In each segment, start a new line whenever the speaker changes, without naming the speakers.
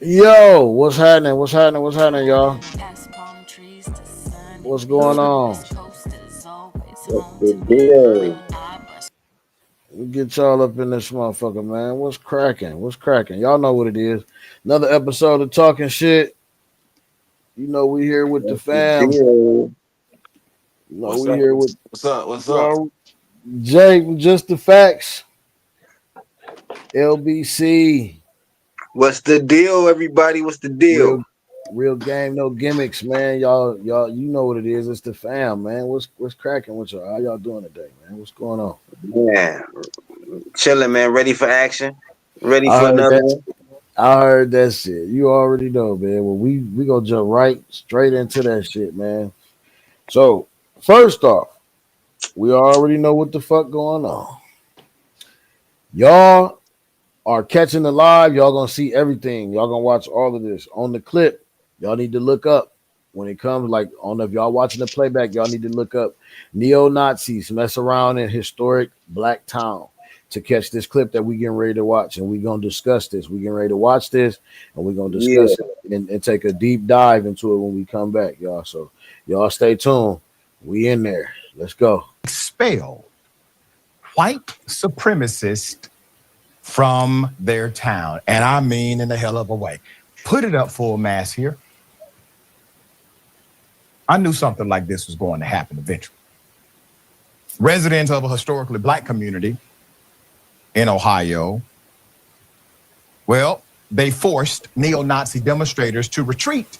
Yo, what's happening? What's happening? What's happening, y'all? What's going on?
What's the deal?
We get y'all up in this motherfucker, man. What's cracking? What's cracking? Y'all know what it is. Another episode of Talking Shit. You know we here with the
What's the
fam.
deal?
You know
What's
we
up?
here with
What's up? What's up?
well, Jake. Just the facts. LBC.
What's the deal, everybody? What's the deal?
Real, real game, no gimmicks, man. Y'all. You know what it is. It's the fam, man. What's cracking with y'all? How y'all doing today, man? What's going on?
Man, chilling, man. Ready for action? Ready
I
for
heard
another
that.
one?
I heard that shit. You already know, man. Well, we gonna jump right straight into that shit, man. So first off, we already know what the fuck going on. Y'all are catching the live. Y'all gonna see everything. Y'all gonna watch all of this on the clip. Y'all need to look up when it comes. Like, I don't know if y'all watching the playback. Y'all need to look up neo Nazis mess around in historic black town to catch this clip that we getting ready to watch, and we gonna discuss this. We getting ready to watch this, and we gonna
Yeah.
discuss it and take a deep dive into it when we come back, y'all. So y'all stay tuned. We in there. Let's go.
Expel white supremacists from their town. And I mean in the hell of a way. Put it up full mass here. I knew something like this was going to happen eventually. Residents of a historically black community in Ohio, well, they forced neo-Nazi demonstrators to retreat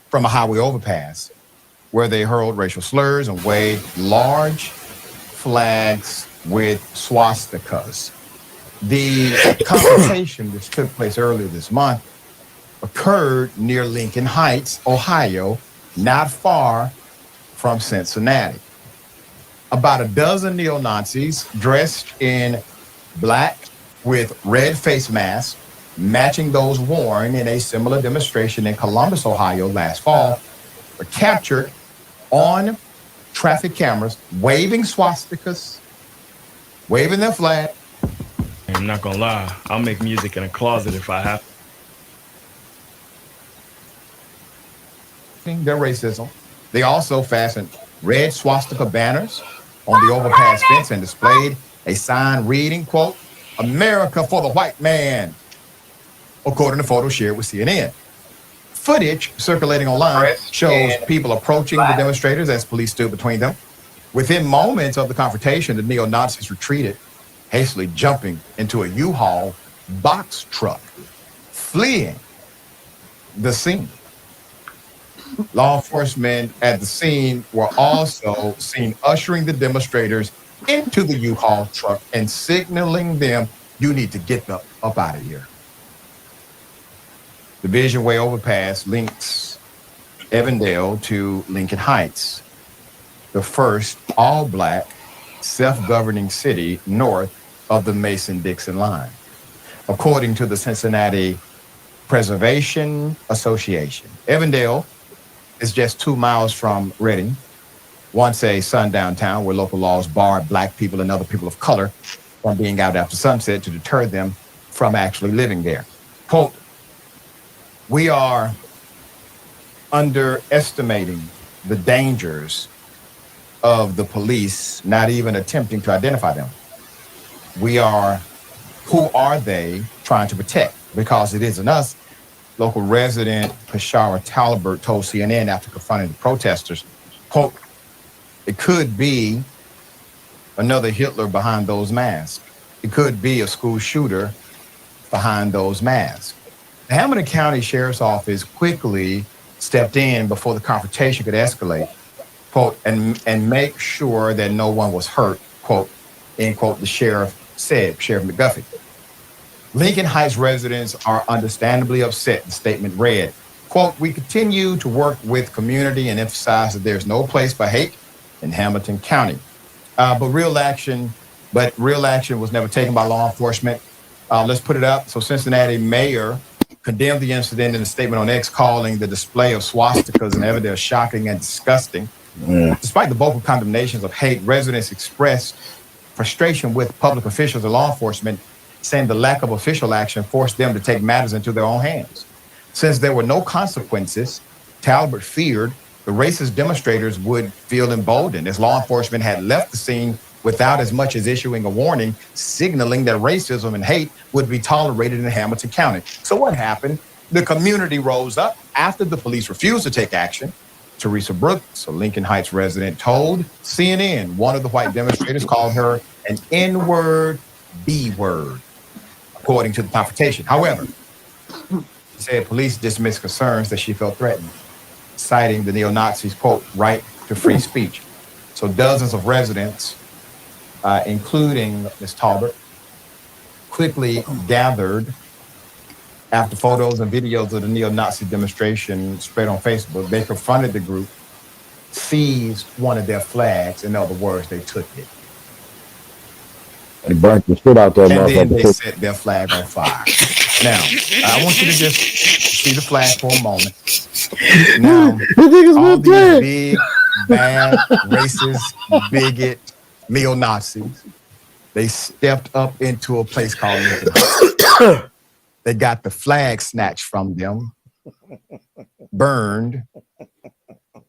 from a highway overpass where they hurled racial slurs and waved large flags with swastikas. The confrontation, which took place earlier this month, occurred near Lincoln Heights, Ohio, not far from Cincinnati. About a dozen neo-Nazis dressed in black with red face masks, matching those worn in a similar demonstration in Columbus, Ohio last fall, were captured on traffic cameras, waving swastikas, waving their flag.
I'm not gonna lie, I'll make music in a closet if I have
Their racism. They also fastened red swastika banners on the overpass fence and displayed a sign reading, quote, "America for the white man," according to photos shared with CNN. Footage circulating online shows people approaching the demonstrators as police stood between them. Within moments of the confrontation, the neo-Nazis retreated, hastily jumping into a U-Haul box truck, fleeing the scene. Law enforcement at the scene were also seen ushering the demonstrators into the U-Haul truck and signaling them, "You need to get up out of here." The Vision Way overpass links Evandale to Lincoln Heights, the first all-black self-governing city north of the Mason-Dixon line, according to the Cincinnati Preservation Association. Evandale is just 2 miles from Reading, once a sundown town where local laws barred black people and other people of color from being out after sunset to deter them from actually living there. Quote, "We are underestimating the dangers of the police not even attempting to identify them. Who are they trying to protect? Because it isn't us." Local resident Peshara Talbert told CNN after confronting the protesters, quote, "It could be another Hitler behind those masks. It could be a school shooter behind those masks." The Hamilton County Sheriff's Office quickly stepped in before the confrontation could escalate, quote, and make sure that no one was hurt, quote, end quote, the sheriff said, Sheriff McGuffey. Lincoln Heights residents are understandably upset. The statement read, quote, "We continue to work with community and emphasize that there's no place for hate in Hamilton County." But real action was never taken by law enforcement. Let's put it up. So Cincinnati mayor condemned the incident in a statement on X, calling the display of swastikas and Evandale shocking and disgusting. Yeah. Despite the vocal condemnations of hate, residents expressed frustration with public officials and law enforcement saying the lack of official action forced them to take matters into their own hands. Since there were no consequences, Talbert feared the racist demonstrators would feel emboldened as law enforcement had left the scene without as much as issuing a warning, signaling that racism and hate would be tolerated in Hamilton County. So what happened? The community rose up after the police refused to take action. Teresa Brooks, a Lincoln Heights resident, told CNN one of the white demonstrators called her an N-word, B-word, according to the confrontation. However, she said police dismissed concerns that she felt threatened, citing the neo-Nazis, quote, right to free speech. So dozens of residents, including Ms. Talbot, quickly gathered after photos and videos of the neo-Nazi demonstration spread on Facebook. They confronted the group, seized one of their flags. In other words, they took it.
They burnt the shit out there,
And then they
motherfucker.
set their flag on fire. Now, I want you to just see the flag for a moment. Now, all these big, bad, racist, bigot, neo-Nazis, they stepped up into a place called Lincoln Heights. They got the flag snatched from them, burned,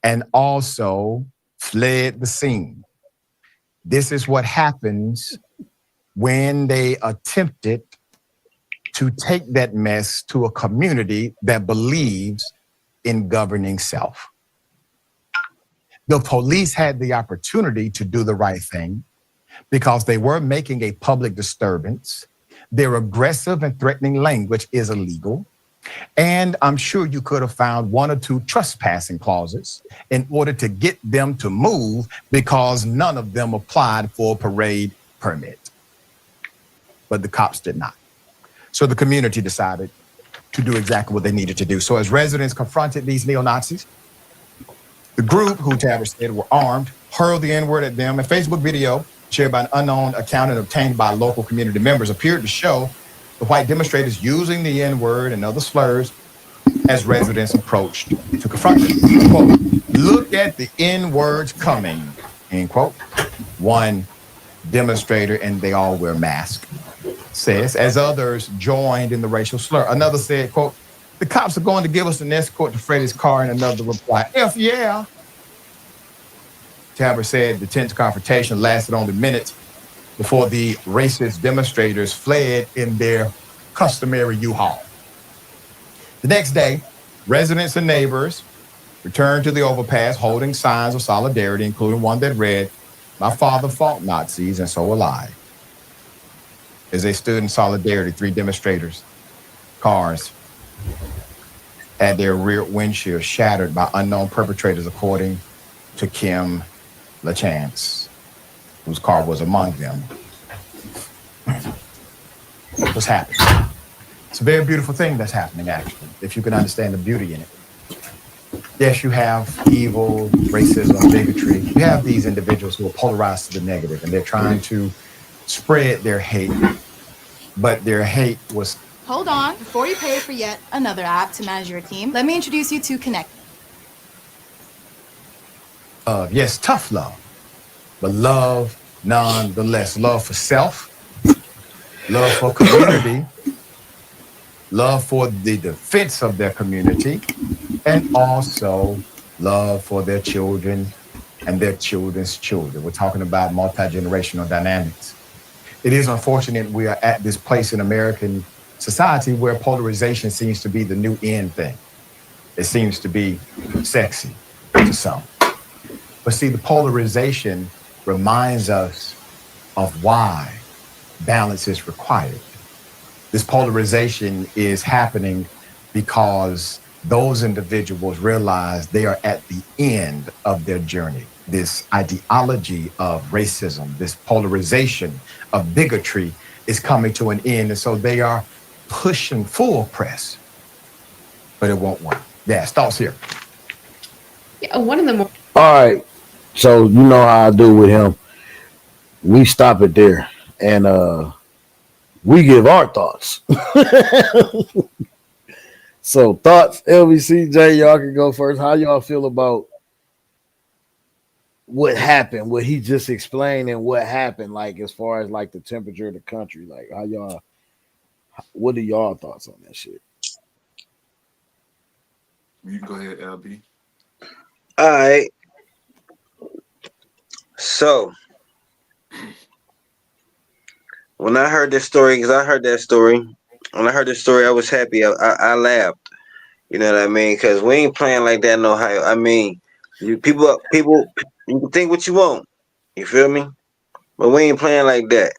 and also fled the scene. This is what happens when they attempted to take that mess to a community that believes in governing self. The police had the opportunity to do the right thing because they were making a public disturbance. Their aggressive and threatening language is illegal. And I'm sure you could have found one or two trespassing clauses in order to get them to move because none of them applied for a parade permit. But the cops did not. So the community decided to do exactly what they needed to do. So as residents confronted these neo-Nazis, the group, who Talbot said were armed, hurled the N-word at them. A Facebook video shared by an unknown account and obtained by local community members appeared to show the white demonstrators using the N-word and other slurs as residents approached to confront them. Quote, "Look at the N-words coming," end quote. One demonstrator, and they all wear masks, says, as others joined in the racial slur. Another said, quote, "The cops are going to give us an escort to Freddie's car," and another replied, "F yeah." Talbot said the tense confrontation lasted only minutes before the racist demonstrators fled in their customary U-Haul. The next day, residents and neighbors returned to the overpass holding signs of solidarity, including one that read, "My father fought Nazis and so will I." As they stood in solidarity, 3 demonstrators' cars had their rear windshield shattered by unknown perpetrators, according to Kim LaChance, whose car was among them. What's happening? It's a very beautiful thing that's happening, actually, if you can understand the beauty in it. Yes, you have evil, racism, bigotry. You have these individuals who are polarized to the negative, and they're trying to spread their hate, but their hate was...
Hold on. Before you pay for yet another app to manage your team, let me introduce you to Connect.
Yes, tough love, but love nonetheless. Love for self, love for community, love for the defense of their community, and also love for their children and their children's children. We're talking about multi-generational dynamics. It is unfortunate we are at this place in American society where polarization seems to be the new in thing. It seems to be sexy to some. But see, the polarization reminds us of why balance is required. This polarization is happening because those individuals realize they are at the end of their journey. This ideology of racism, this polarization of bigotry is coming to an end. And so they are pushing full press, but it won't work. Yeah, thoughts here.
Yeah, one of the more.
All right. So you know how I do with him. We stop it there. And we give our thoughts. So thoughts, LBCJ, y'all can go first. How y'all feel about what happened, what he just explained, and what happened, like as far as like the temperature of the country? Like how y'all What are y'all thoughts on that shit?
You go ahead, LB.
All right. So when I heard this story, because I heard that story, when I heard this story, I was happy. I laughed. You know what I mean? Because we ain't playing like that in Ohio. I mean, people, you can think what you want. You feel me? But we ain't playing like that.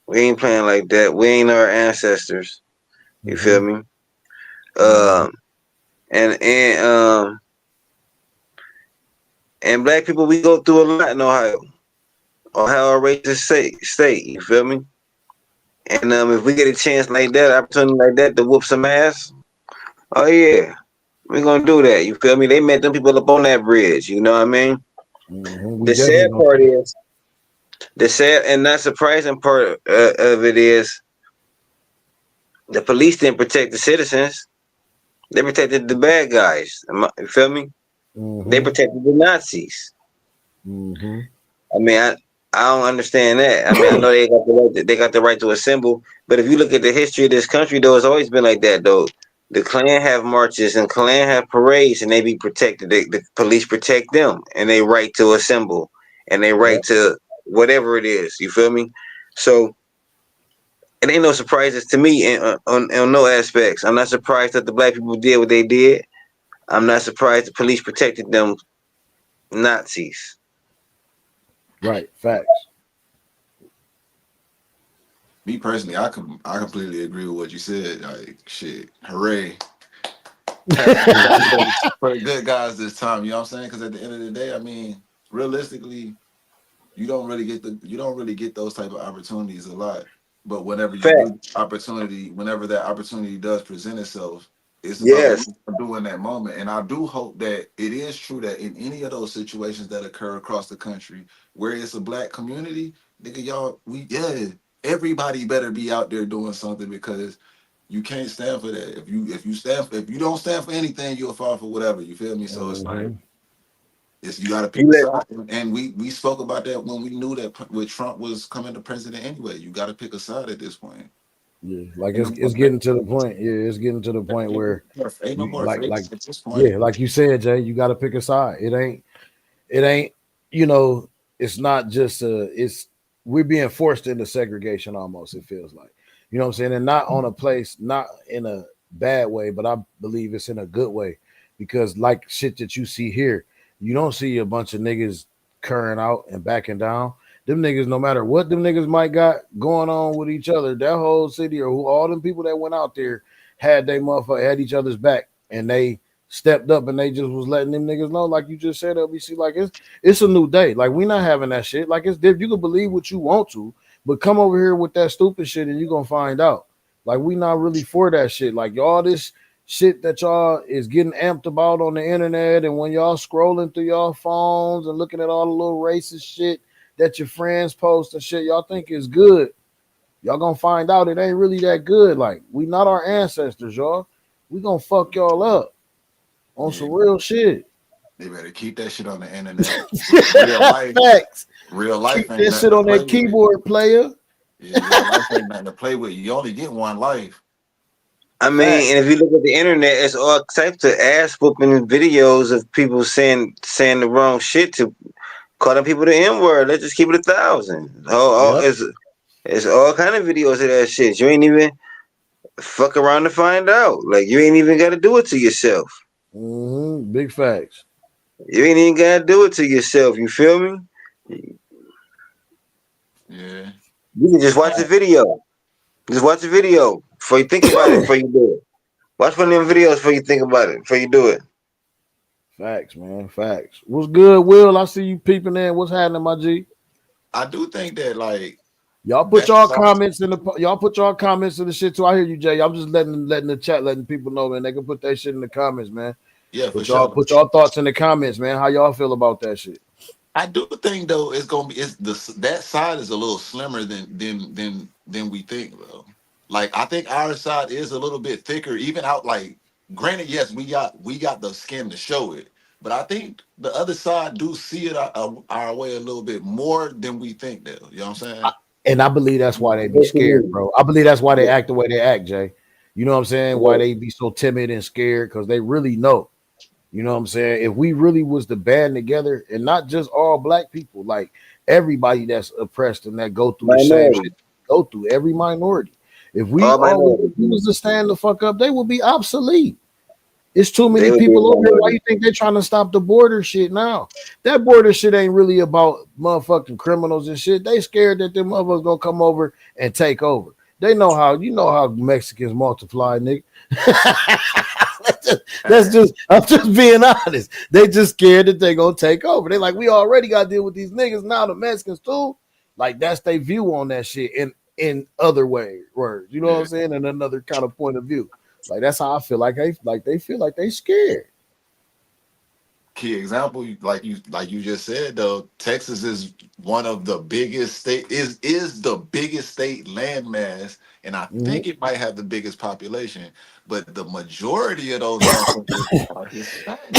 We ain't playing like that. We ain't our ancestors. You
Mm-hmm.
feel me?
Mm-hmm.
Um, and and black people, we go through a lot in Ohio. Ohio, a racist state. You feel me? And if we get a chance like that, opportunity like that to whoop some ass, oh yeah, we gonna do that. You feel me? They met them people up on that bridge. You know what I mean?
Mm-hmm. We
The
definitely
sad
gonna
part is the sad and not surprising part of it is the police didn't protect the citizens. They protected the bad guys. You feel me? They
mm-hmm.
protected the Nazis.
Mm-hmm.
I mean, I don't understand that. I mean, I know they got the right they got the right to assemble, but if you look at the history of this country, though, it's always been like that. Though the Klan have marches and Klan have parades, and they be protected. The police protect them, and they right to assemble, and they right
Yep.
to whatever it is. You feel me? So it ain't no surprises to me on no aspects. I'm not surprised that the black people did what they did. I'm not surprised the police protected them Nazis.
Right. Facts.
Me personally, I completely agree with what you said. Like shit, hooray. For the good guys this time, you know what I'm saying? Because at the end of the day, I mean, realistically, you don't really get those type of opportunities a lot. But whenever you
Fact.
do opportunity, whenever that opportunity does present itself, it's about what
Yes.
you do in that moment. And I do hope that it is true that in any of those situations that occur across the country where it's a black community, nigga, y'all, everybody better be out there doing something because you can't stand for that. If you don't stand for anything, you'll fall for whatever. You feel me? So it's like
Mm-hmm.
it's you got to
You
pick a
let
side, and we spoke about that when we knew that when Trump was coming to president anyway. You got to pick a side at this point.
Yeah. Like
Ain't no more
it's getting to the point. Yeah, it's getting to the point where
ain't no
you
more
like
fakes at this point.
yeah, like you said, Jay, you got to pick a side. It ain't you know it's not just it's we're being forced into segregation almost. It feels like you know what I'm saying, and not on a place, not in a bad way, but I believe it's in a good way because like shit that you see here, you don't see a bunch of niggas curring out and backing down. Them niggas, no matter what them niggas might got going on with each other, that whole city or who all them people that went out there had they motherfucker had each other's back and they stepped up and they just was letting them niggas know, like you just said, LBC, like it's a new day. Like we not having that shit. Like it's different. You can believe what you want to, but come over here with that stupid shit and you gonna find out. Like we not really for that shit. Like y'all this shit that y'all is getting amped about on the internet and when y'all scrolling through y'all phones and looking at all the little racist shit that your friends post and shit, y'all think is good. Y'all gonna find out it ain't really that good. Like we not our ancestors, y'all. We gonna fuck y'all up on
Yeah,
some real shit.
they better keep that shit on the internet. Real life,
Facts.
real life
Keep
ain't
that
nothing
shit
to
on
play
that
with.
keyboard, player.
Yeah, real life ain't nothing to play with. You only get one life.
I
Facts.
mean, and if you look at the internet, it's all types of ass whooping videos of people saying the wrong shit to calling people the N word. Let's just keep it 1,000.
Yep.
It's all kind of videos of that shit. You ain't even fuck around to find out. Like you ain't even got to do it to yourself.
Big facts.
You ain't even got to do it to yourself. You feel me?
Yeah,
You can just watch the video. Just watch the video before you think about it. Before you do it. Watch one of them videos before you think about it. Before you do it.
Facts, man. Facts. What's good, Will? I see you peeping in. What's happening, my G?
I do think that like
Y'all put
that's
y'all
something.
comments in the y'all put y'all comments in the shit too. I hear you, Jay. I'm just letting the chat, letting people know, man. They can put that shit in the comments, man.
Yeah, for
Put y'all
sure.
put y'all thoughts in the comments, man. How y'all feel about that shit?
I do think though it's gonna be it's the that side is a little slimmer than we think though. Like I think our side is a little bit thicker, even out like granted, yes, we got the skin to show it, but I think the other side do see it our way a little bit more than we think though. You know what I'm saying?
And I believe that's why they be
Yes, it
scared,
is.
bro. I believe that's why they
Yeah.
act the way they act, Jay. You know what I'm saying? Why
Yeah.
they be so timid and scared? Because they really know. You know what I'm saying? If we really was to band together, and not just all black people, like everybody that's oppressed and that go through the same
Minority.
shit, go through every minority. If we
All
all
minority.
was to stand the fuck up, they would be obsolete. It's too
They
many
would be a
people over here. Why
minority.
you think they're trying to stop the border shit now? That border shit ain't really about motherfucking criminals and shit. They scared that them motherfuckers gonna come over and take over. They know how you know how Mexicans multiply, nigga. I'm just being honest. They just scared that they gonna take over. They like we already got to deal with these niggas now. The Mexicans too. Like that's their view on that shit in other words. You know what I'm
Yeah.
saying? In another kind of point of view. Like that's how I feel. They feel like they scared.
Key example, like you just said though, Texas is one of the biggest state is the biggest state landmass, and I
Mhm.
think it might have the biggest population, but the majority of those motherfuckers are Hispanic.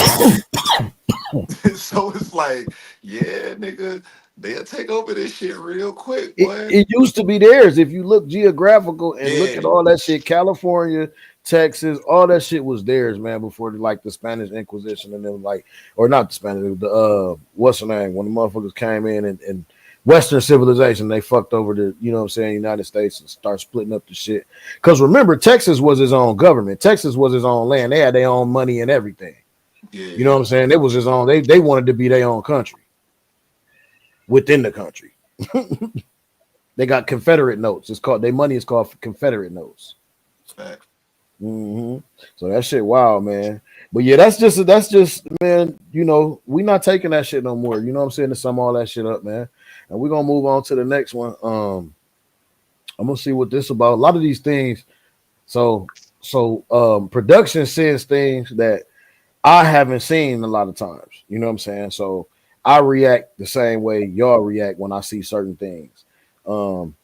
So it's like, yeah, nigga, they'll take over this shit real quick,
It,
boy.
it used to be theirs. If you look geographical and look
Yeah,
at all that shit, California, Texas, all that shit was theirs, man. Before like the Spanish Inquisition and then like, or not the Spanish, the what's the name? When the motherfuckers came in and Western civilization, they fucked over the, you know what I'm saying, United States and start splitting up the shit. Because remember, Texas was his own government. Texas was his own land. They had their own money and everything. You know
yeah,
what I'm saying? It was his own. They wanted to be their own country within the country. They got Confederate notes. It's called their money is called Confederate notes.
fact.
Hmm. So that shit, wow, man. But yeah, that's just man. You know, we not taking that shit no more. You know what I'm saying? To sum all that shit up, man. And we're gonna move on to the next one. I'm gonna see what this about. A lot of these things. So production says things that I haven't seen a lot of times. You know what I'm saying? So I react the same way y'all react when I see certain things. Um,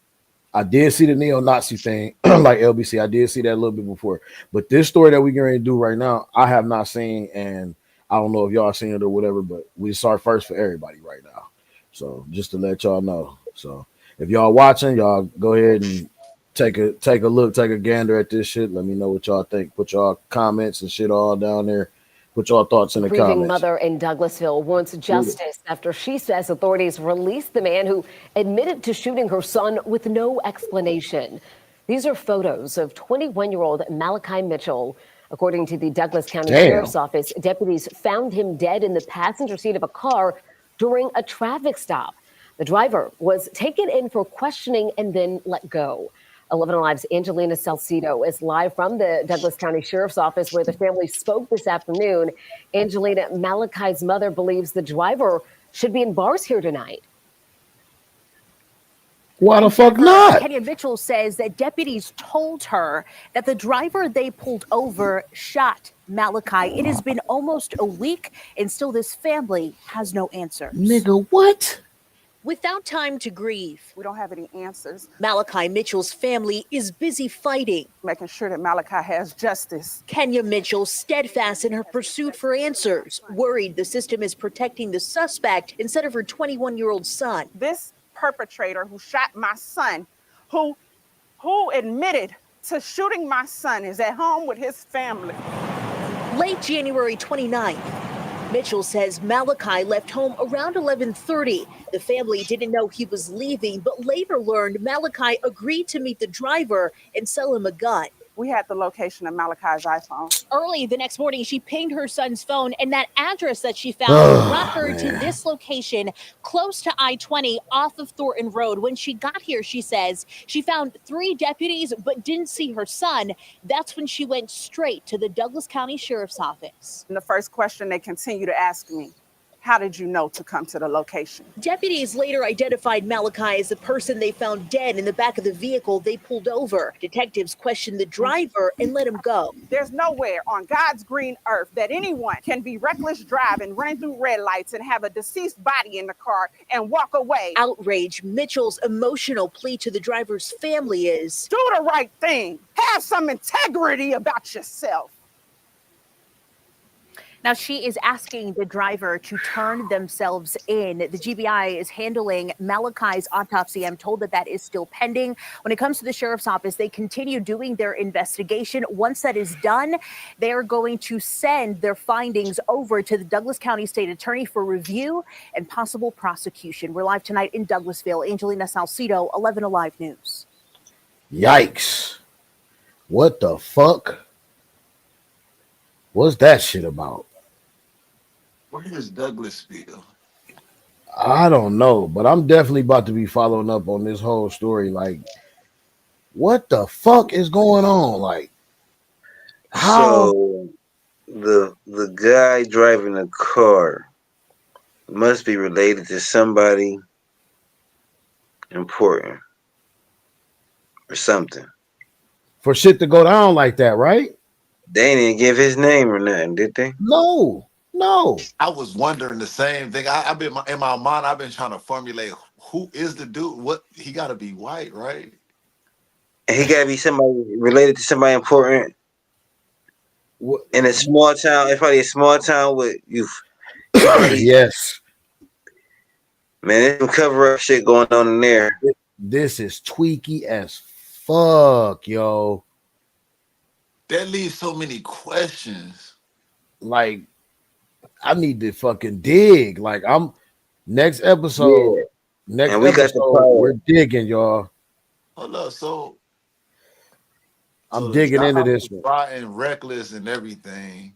I did see the neo-Nazi thing, like LBC. I did see that a little bit before, but this story that we're going to do right now, I have not seen, and I don't know if y'all seen it or whatever. But we start first for everybody right now, so just to let y'all know. So if y'all watching, y'all go ahead and take a look, take a gander at this shit. Let me know what y'all think. Put y'all comments and shit all down there. Put y'all thoughts in the
Grieving
comments.
mother in Douglasville wants justice after she says authorities released the man who admitted to shooting her son with no explanation. These are photos of 21-year-old Malachi Mitchell. According to the Douglas County
Damn.
Sheriff's Office, deputies found him dead in the passenger seat of a car during a traffic stop. The driver was taken in for questioning and then let go. 11 Alive's Angelina Salcido is live from the Douglas County Sheriff's Office where the family spoke this afternoon. Angelina, Malachi's mother believes the driver should be in bars here tonight.
Why the fuck
Driver
not?
Kenya Mitchell says that deputies told her that the driver they pulled over shot Malachi. It has been almost a week, and still this family has no answers.
Nigga, what?
Without time to grieve,
We don't have any answers,
Malachi Mitchell's family is busy fighting.
making sure that Malachi has justice.
Kenya Mitchell steadfast in her pursuit for answers, worried the system is protecting the suspect instead of her 21-year-old son.
This perpetrator who shot my son, who admitted to shooting my son, is at home with his family.
Late January 29th, Mitchell says Malachi left home around 11:30. The family didn't know he was leaving, but later learned Malachi agreed to meet the driver and sell him a gun.
We had the location of Malachi's iPhone.
Early the next morning, she pinged her son's phone, and that address that she found brought
Oh,
her to
man.
this location close to I-20 off of Thornton Road. When she got here, she says she found 3 deputies but didn't see her son. That's when she went straight to the Douglas County Sheriff's Office.
And the first question they continue to ask me, how did you know to come to the location?
Deputies later identified Malachi as the person they found dead in the back of the vehicle they pulled over. Detectives questioned the driver and let him go.
There's nowhere on God's green earth that anyone can be reckless driving, running through red lights, and have a deceased body in the car and walk away.
Outrage, Mitchell's emotional plea to the driver's family is,
Do the right thing. Have some integrity about yourself.
Now, she is asking the driver to turn themselves in. The GBI is handling Malachi's autopsy. I'm told that that is still pending. When it comes to the sheriff's office, they continue doing their investigation. Once that is done, they are going to send their findings over to the Douglas County State Attorney for review and possible prosecution. We're live tonight in Douglasville. Angelina Salcido, 11 Alive News.
Yikes. What the fuck? What's that shit about?
Where is Douglasville?
I don't know, but I'm definitely about to be following up on this whole story. Like, what the fuck is going on? Like, how?
So the guy driving the car must be related to somebody important or something.
For shit to go down like that, right?
They didn't give his name or nothing, did they?
No.
I was wondering the same thing. I've been in my mind. I've been trying to formulate who is the dude. What he got to be white, right?
And he gotta be somebody related to somebody important
What?
in a small town. It's probably a small town with you. Probably,
Yes.
man, there's some cover up shit going on in there.
This is tweaky as fuck, yo.
That leaves so many questions.
Like, I need to fucking dig. Like, I'm next episode.
Yeah.
Next
And we got the
episode,
power.
we're digging, y'all.
Hold up, so
I'm
the
digging
guy
into this
was
one.
riding reckless and everything.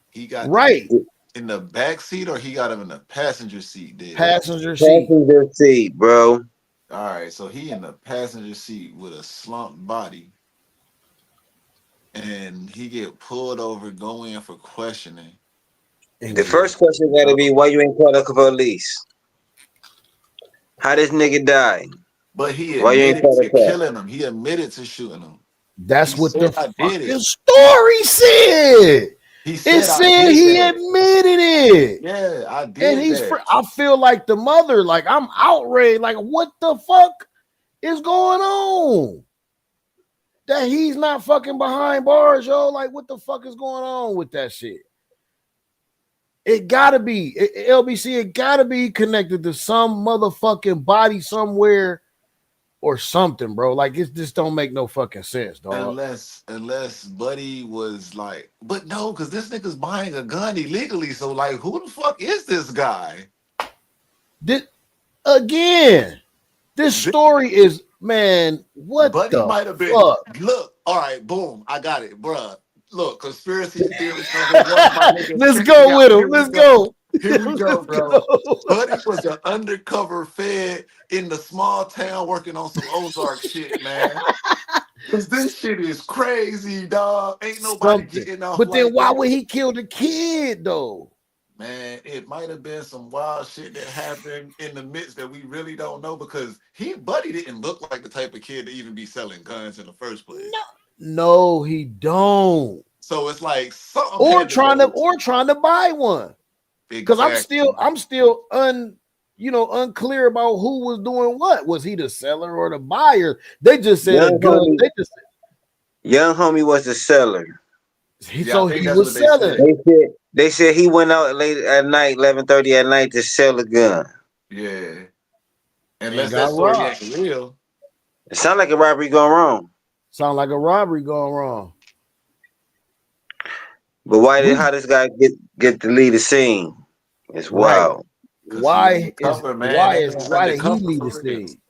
He got
Right.
in the back seat, or he got him in the passenger seat. Did
Passenger seat.
Passenger seat, bro.
all right? So he in the passenger seat with a slumped body, and he get pulled over, go in for questioning.
The first question gotta be why you ain't called the police? How this nigga die?
But he
Why you ain't
admitted
called
to
the cops?
killing him. He admitted to shooting him.
That's
He
what the
said, I did
fucking
it.
story said.
He
It
said, I
said
did
he
that.
admitted it.
Yeah, I
And
did
he's
that.
I feel like the mother, like I'm outraged. Like, what the fuck is going on? That he's not fucking behind bars, yo. Like, what the fuck is going on with that shit? It gotta be LBC. It gotta be connected to some motherfucking body somewhere or something, bro. Like, it just don't make no fucking sense, dog.
Unless Buddy was like, but no, because this nigga's buying a gun illegally. So like, who the fuck is this guy?
Again, this story is, man, what
Buddy
the
might have been.
fuck?
Look, all right, boom, I got it, bruh. Look, conspiracy theories number one. My nigga,
Let's
check me
go
out.
with
Here
him.
we
Let's
go.
go.
Here we go,
Let's
bro.
go.
Buddy was an undercover fed in the small town working on some Ozark shit, man. Cause this shit is crazy, dog. Ain't nobody
Something.
getting off
But then
like
why
that.
would he kill the kid though?
Man, it might have been some wild shit that happened in the midst that we really don't know because Buddy didn't look like the type of kid to even be selling guns in the first place.
No, he don't.
So it's like something
Or
had to
trying
go.
to buy one. Because
Exactly.
I'm still unclear about who was doing what. Was he the seller or the buyer? They just said a gun.
Young homie was the seller.
So he was selling.
They said he went out late at night, 11:30 at night to sell a gun.
Yeah.
And
Unless that
got
story
robbed.
ain't real.
It sound like a robbery gone wrong.
Sound like a robbery gone wrong.
But how this guy get to lead the scene? It's wild.
Why did he lead the
real.
scene?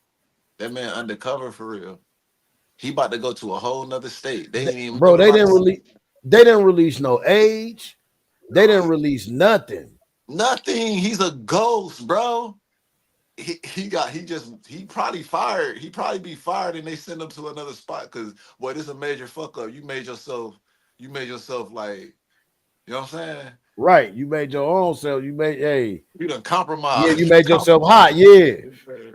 That man undercover for real. He about to go to a whole nother state. They
didn't release no age. They didn't release nothing.
Nothing. He's a ghost, bro. He probably fired. He probably be fired and they send him to another spot because boy, this is a major fuck up. You made yourself like, you know what I'm saying?
Right. You made your own self. You
done compromised.
Yeah, you made yourself hot. Yeah.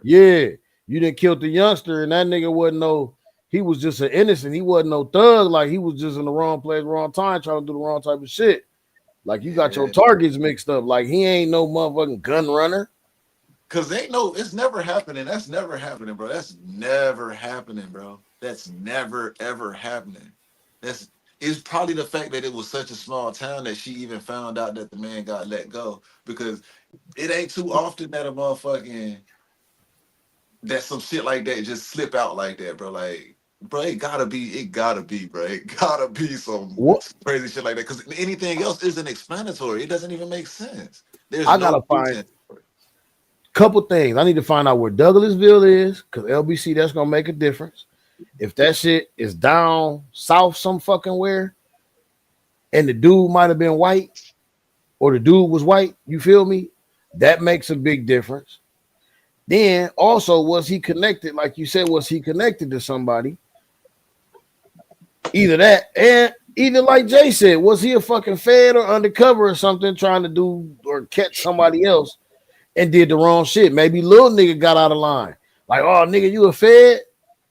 Yeah. You didn't kill the youngster, and that nigga wasn't he was just an innocent. He wasn't no thug. Like, he was just in the wrong place, wrong time, trying to do the wrong type of shit. Like, you got your targets mixed up. Like, he ain't no motherfucking gun runner.
Cause it's never happening. That's never happening, bro. That's never happening, bro. That's never ever happening. It's probably the fact that it was such a small town that she even found out that the man got let go, because it ain't too often that a motherfucking that some shit like that just slip out like that, bro. Like, bro, it gotta be, bro. It gotta be some
What
crazy shit like that. Because anything else isn't explanatory. It doesn't even make sense. There's
I
no
gotta find
reason.
couple things. I need to find out where Douglasville is, because LBC, that's gonna make a difference. If that shit is down south some fucking where, and the dude might have been white, or the dude was white, you feel me? That makes a big difference. Then also, was he connected? Like you said, was he connected to somebody? Either that, and either like Jay said, was he a fucking fed or undercover or something, trying to do or catch somebody else and did the wrong shit? Maybe little nigga got out of line. Like, oh nigga, you a fed?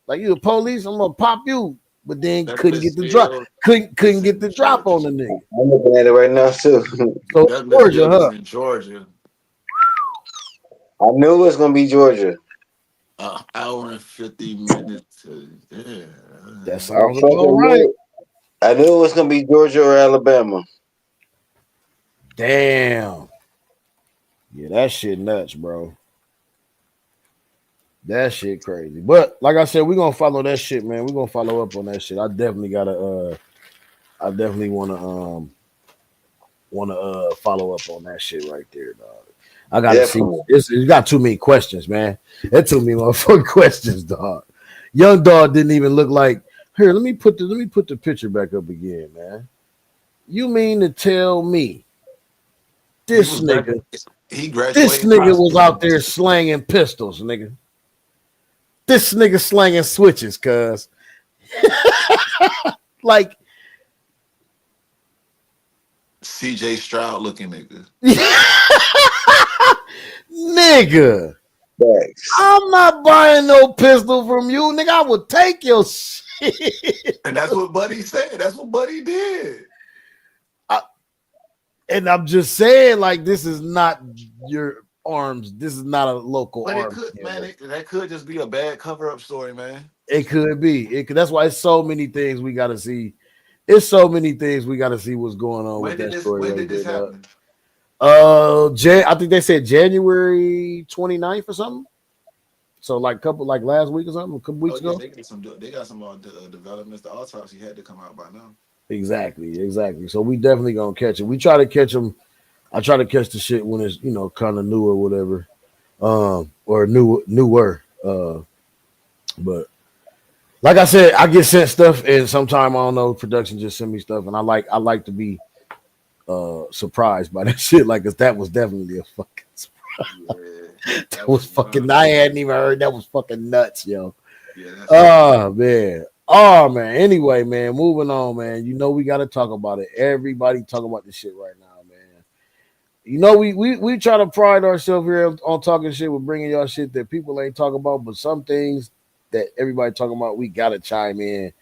Like you a police? I'm gonna pop you. But then couldn't
Douglas
get the drop.
Field
Couldn't
is
get
in
the drop on
Georgia.
the nigga.
I'm looking at it right now too.
So
Douglas
Georgia,
Field is
huh?
in Georgia.
I knew it was gonna be Georgia.
Hour and 50 minutes to
That
I
sounds about
fucking
right.
knew it. I knew it was gonna be Georgia or Alabama.
Damn. Yeah, that shit nuts, bro. That shit crazy. But like I said, we're gonna follow that shit, man. We're gonna follow up on that shit. I definitely gotta I definitely wanna follow up on that shit right there, dog. I gotta see.
Definitely.
It's got too many questions, man. That too many motherfucking questions, dog. Young dog didn't even look like. Here, let me put the picture back up again, man. You mean to tell me
he
this
was back.
nigga,
He
this
graduated high
nigga was
school.
out there slanging pistols, nigga. This nigga slanging switches, cuz like
CJ Stroud looking nigga.
nigga.
Facts.
I'm not buying no pistol from you, nigga. I would take your shit.
And that's what Buddy said. That's what Buddy did.
And I'm just saying, like, this is not your arms. This is not a local
But it
arms
could, man,
dealer.
that could just be a bad cover-up story, man.
It could be. That's why it's so many things we got to see. It's so many things we got to see what's going on with that story
When
right
did this
there, dog.
happen?
I think they said January 29th or something. So like last week or something, a couple
Oh
weeks
yeah,
ago.
they got some developments. The autopsy had to come out by now.
Exactly. So we definitely gonna catch it. We try to catch them. I try to catch the shit when it's kind of new or whatever, or newer. But like I said, I get sent stuff, and sometimes I don't know. Production just send me stuff, and I like to be surprised by that shit. Like, 'cause that was definitely a fucking
Yeah,
that was fucking. I hadn't even heard. That was fucking nuts, yo.
yeah, that's
Oh man. Oh man. Anyway, man, moving on, man. We got to talk about it. Everybody talk about this shit right now, man. We try to pride ourselves here on talking shit. We're bringing y'all shit that people ain't talking about, but some things that everybody talking about, we gotta chime in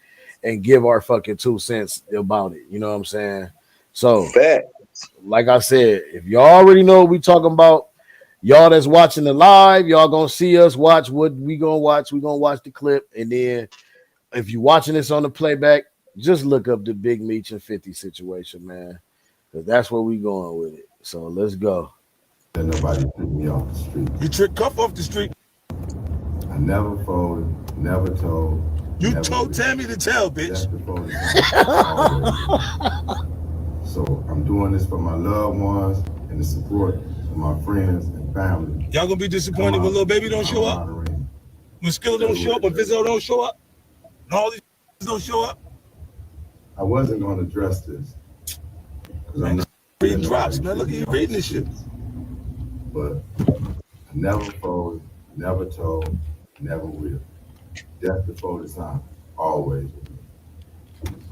and give our fucking 2 cents about it. You know what I'm saying? So,
Fact.
like I said, if y'all already know what we talking about, y'all that's watching the live, y'all gonna see us watch what we gonna watch. We gonna watch the clip, and then if you watching this on the playback, just look up the Big Meech and 50 situation, man, because that's where we going with it. So let's go.
That nobody took me off the street.
You tricked Cuff off the street.
I never folded, never told.
You
never
told
did.
Tammy to tell,
That's
bitch.
the folded always. So I'm doing this for my loved ones and the support of my friends and family.
Y'all gonna be disappointed when little baby don't show up, when Skilla don't show up, when Vizzo don't show up, and all these don't show up.
I wasn't going to address this because I'm not
reading drops, man. Look at you reading this shit.
But I never folded, never told, never will. That's the folded sign, always with me.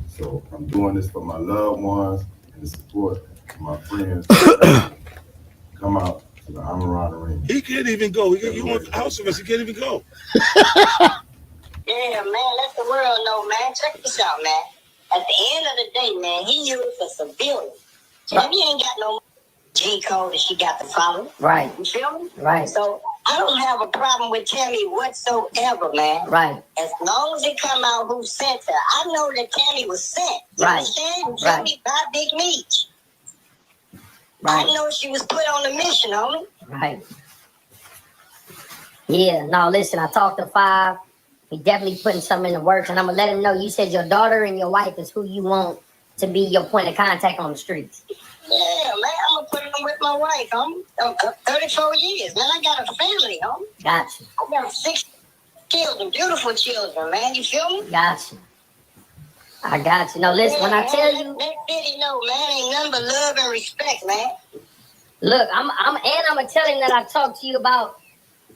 So I'm doing this for my loved ones and the support of my friends. Come out to the Amaran Arena.
He can't even go. He wants house arrest. He can't even go.
Yeah, man, let the world know, man. Check this out, man. At the end of the day, man, he used for civilians. So if he ain't got no G code that she got to follow. Right. You feel me? Right. So I don't have a problem with Tammy whatsoever, man.
Right.
As long as it come out who sent her. I know that Tammy was sent. You
Right.
understand?
Right.
Tammy by Big Meech.
Right.
I know she was put on a mission, homie.
Right. Yeah. No, listen, I talked to Five. He definitely putting something in the works, and I'm gonna let him know. You said your daughter and your wife is who you want to be your point of contact on the streets.
Yeah, man, I'm gonna put them with my wife, homie. 34 years, man. I got a family, homie.
Gotcha.
I got 6 children, beautiful children, man. You feel me?
Gotcha. I got you. No, listen, when I tell you,
that city, no, man, ain't nothing but love and respect, man.
look, I'm gonna tell him that I talked to you about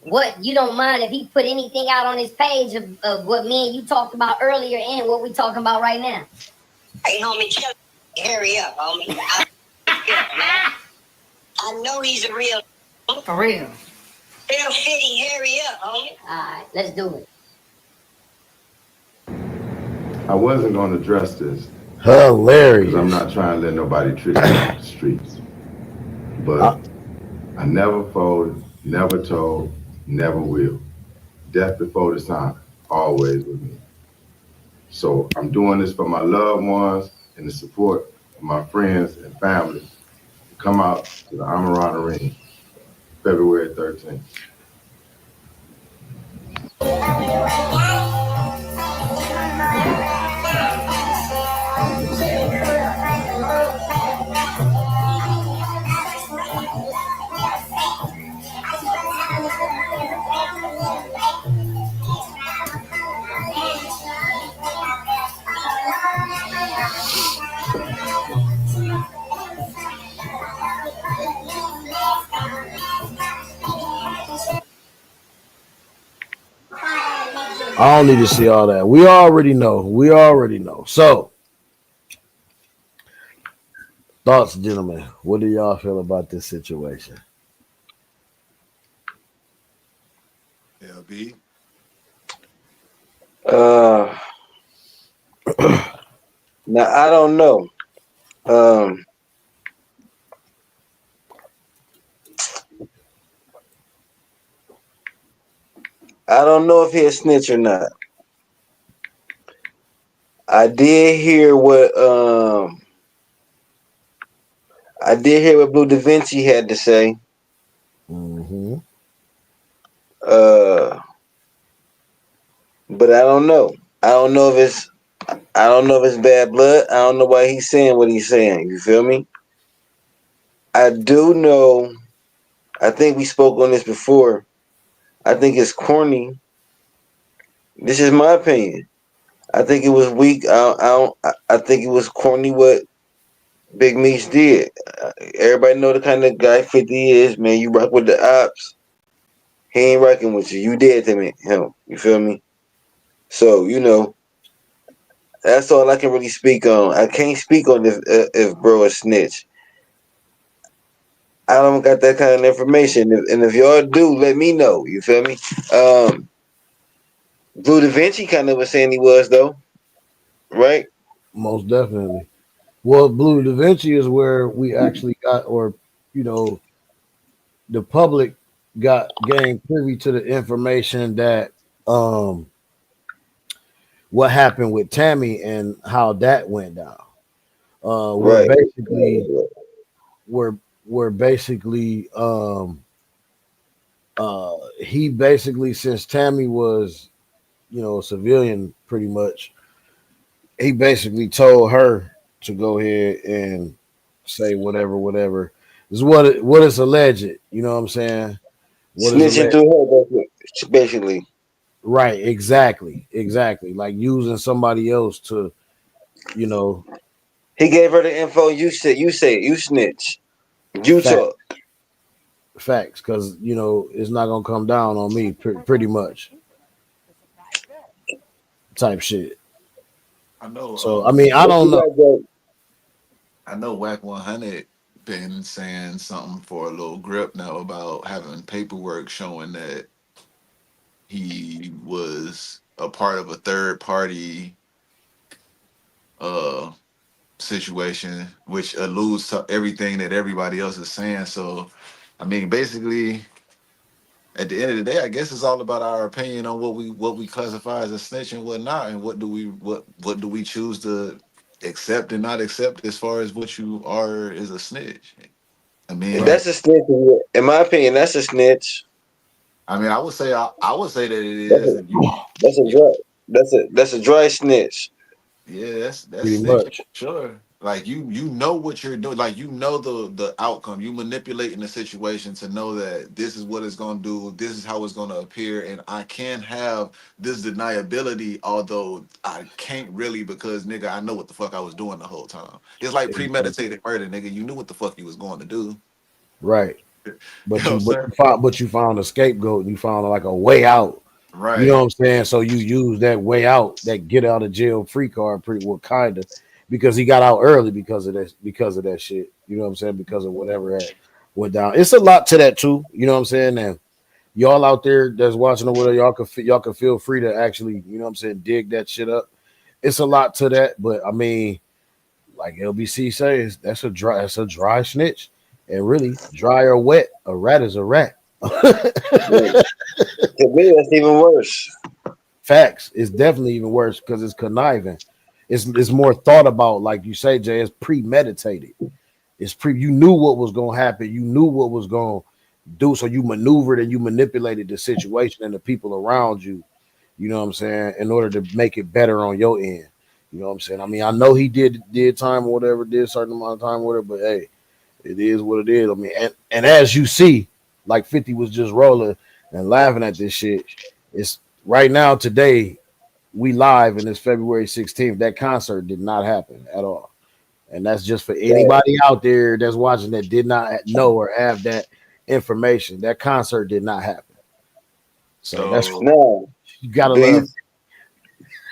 what you don't mind if he put anything out on his page of what me and you talked about earlier and what we talking about right now.
Hey, homie, tell him to hurry up, homie. I know he's a real.
For real.
Tell Fitty, hurry up, homie.
All right, let's do it.
I wasn't going to address this
Hilarious.
because I'm not trying to let nobody trick me off the streets. But I never folded, never told, never will. Death before the time, always with me. So I'm doing this for my loved ones and the support of my friends and family to come out to the Amaran Arena, February 13th.
I don't need to see all that. We already know. We already know. So, thoughts, gentlemen. What do y'all feel about this situation?
LB.
Now I don't know. I don't know if he a snitch or not. I did hear what Blue Da Vinci had to say.
Mm-hmm.
But I don't know. I don't know if it's bad blood. I don't know why he's saying what he's saying. You feel me? I do know. I think we spoke on this before. I think it's corny. This is my opinion. I think it was weak. I think it was corny what Big Meech did. Everybody know the kind of guy 50 is, man. You rock with the ops. He ain't rocking with you. You dead to him. You feel me? So, that's all I can really speak on. I can't speak on if bro is snitch. I don't got that kind of information. And if y'all do, let me know. You feel me? Blue Da Vinci kind of was saying he was, though. Right?
Most definitely. Well, Blue Da Vinci is where we actually got, or you know, the public got gained privy to the information that what happened with Tammy and how that went down. Where
Right.
basically where basically he basically, since Tammy was, a civilian pretty much, he basically told her to go ahead and say whatever this is what is alleged. You know what I'm saying? What is
Snitching
alleged?
through her, basically.
Right, exactly. Like using somebody else to, you know,
He gave her the info. You snitch. You
fact
talk.
facts, because it's not gonna come down on me, pretty much type shit.
I know.
So I mean, I
What
don't
you
know.
got, Jay?
I know. Whack 100 been saying something for a little grip now about having paperwork showing that he was a part of a third party uh situation, which alludes to everything that everybody else is saying. So, I mean, basically, at the end of the day, I guess it's all about our opinion on what we classify as a snitch and whatnot, and what do we choose to accept and not accept as far as what you are as a snitch. I mean,
Right.
That's a snitch. In my opinion, that's a snitch.
I would say that it
That's
is,
a
and you,
that's a
you
dry that's a dry snitch.
yeah, that's
Pretty
snitching
much.
for sure. Like you know what you're doing. Like you know the outcome. You manipulating the situation to know that this is what it's gonna do. This is how it's gonna appear, and I can have this deniability. Although I can't really because nigga, I know what the fuck I was doing the whole time. It's like
Exactly.
premeditated murder, nigga. You knew what the fuck you was going to do.
Right.
You know what I'm saying?
But you found a scapegoat. And you found like a way out. You know what
Right.
I'm saying? So you use that way out, that get out of jail free card, pretty well, kinda, because he got out early because of that shit. You know what I'm saying? Because of whatever had went down. It's a lot to that too. You know what I'm saying? And y'all out there that's watching or whatever, y'all can feel free to actually, you know what I'm saying, dig that shit up. It's a lot to that, but I mean, like LBC says, that's a dry snitch. And really, dry or wet, a rat is a rat.
Yeah. To me, that's even worse.
Facts. It's definitely even worse because it's conniving. It's more thought about, like you say, Jay. It's premeditated. You knew what was gonna happen. You knew what was gonna do. So you maneuvered and you manipulated the situation and the people around you. You know what I'm saying? In order to make it better on your end. You know what I'm saying? I mean, I know he did time or whatever, did a certain amount of time or whatever, but hey, it is what it is. I mean, and as you see, like 50 was just rolling and laughing at this shit. It's right now today we live and it's February 16th. That concert did not happen at all. And that's just for
Right.
anybody out there that's watching that did not know or have that information. That concert did not happen. So that's
So
No.
you gotta
Do
love.
you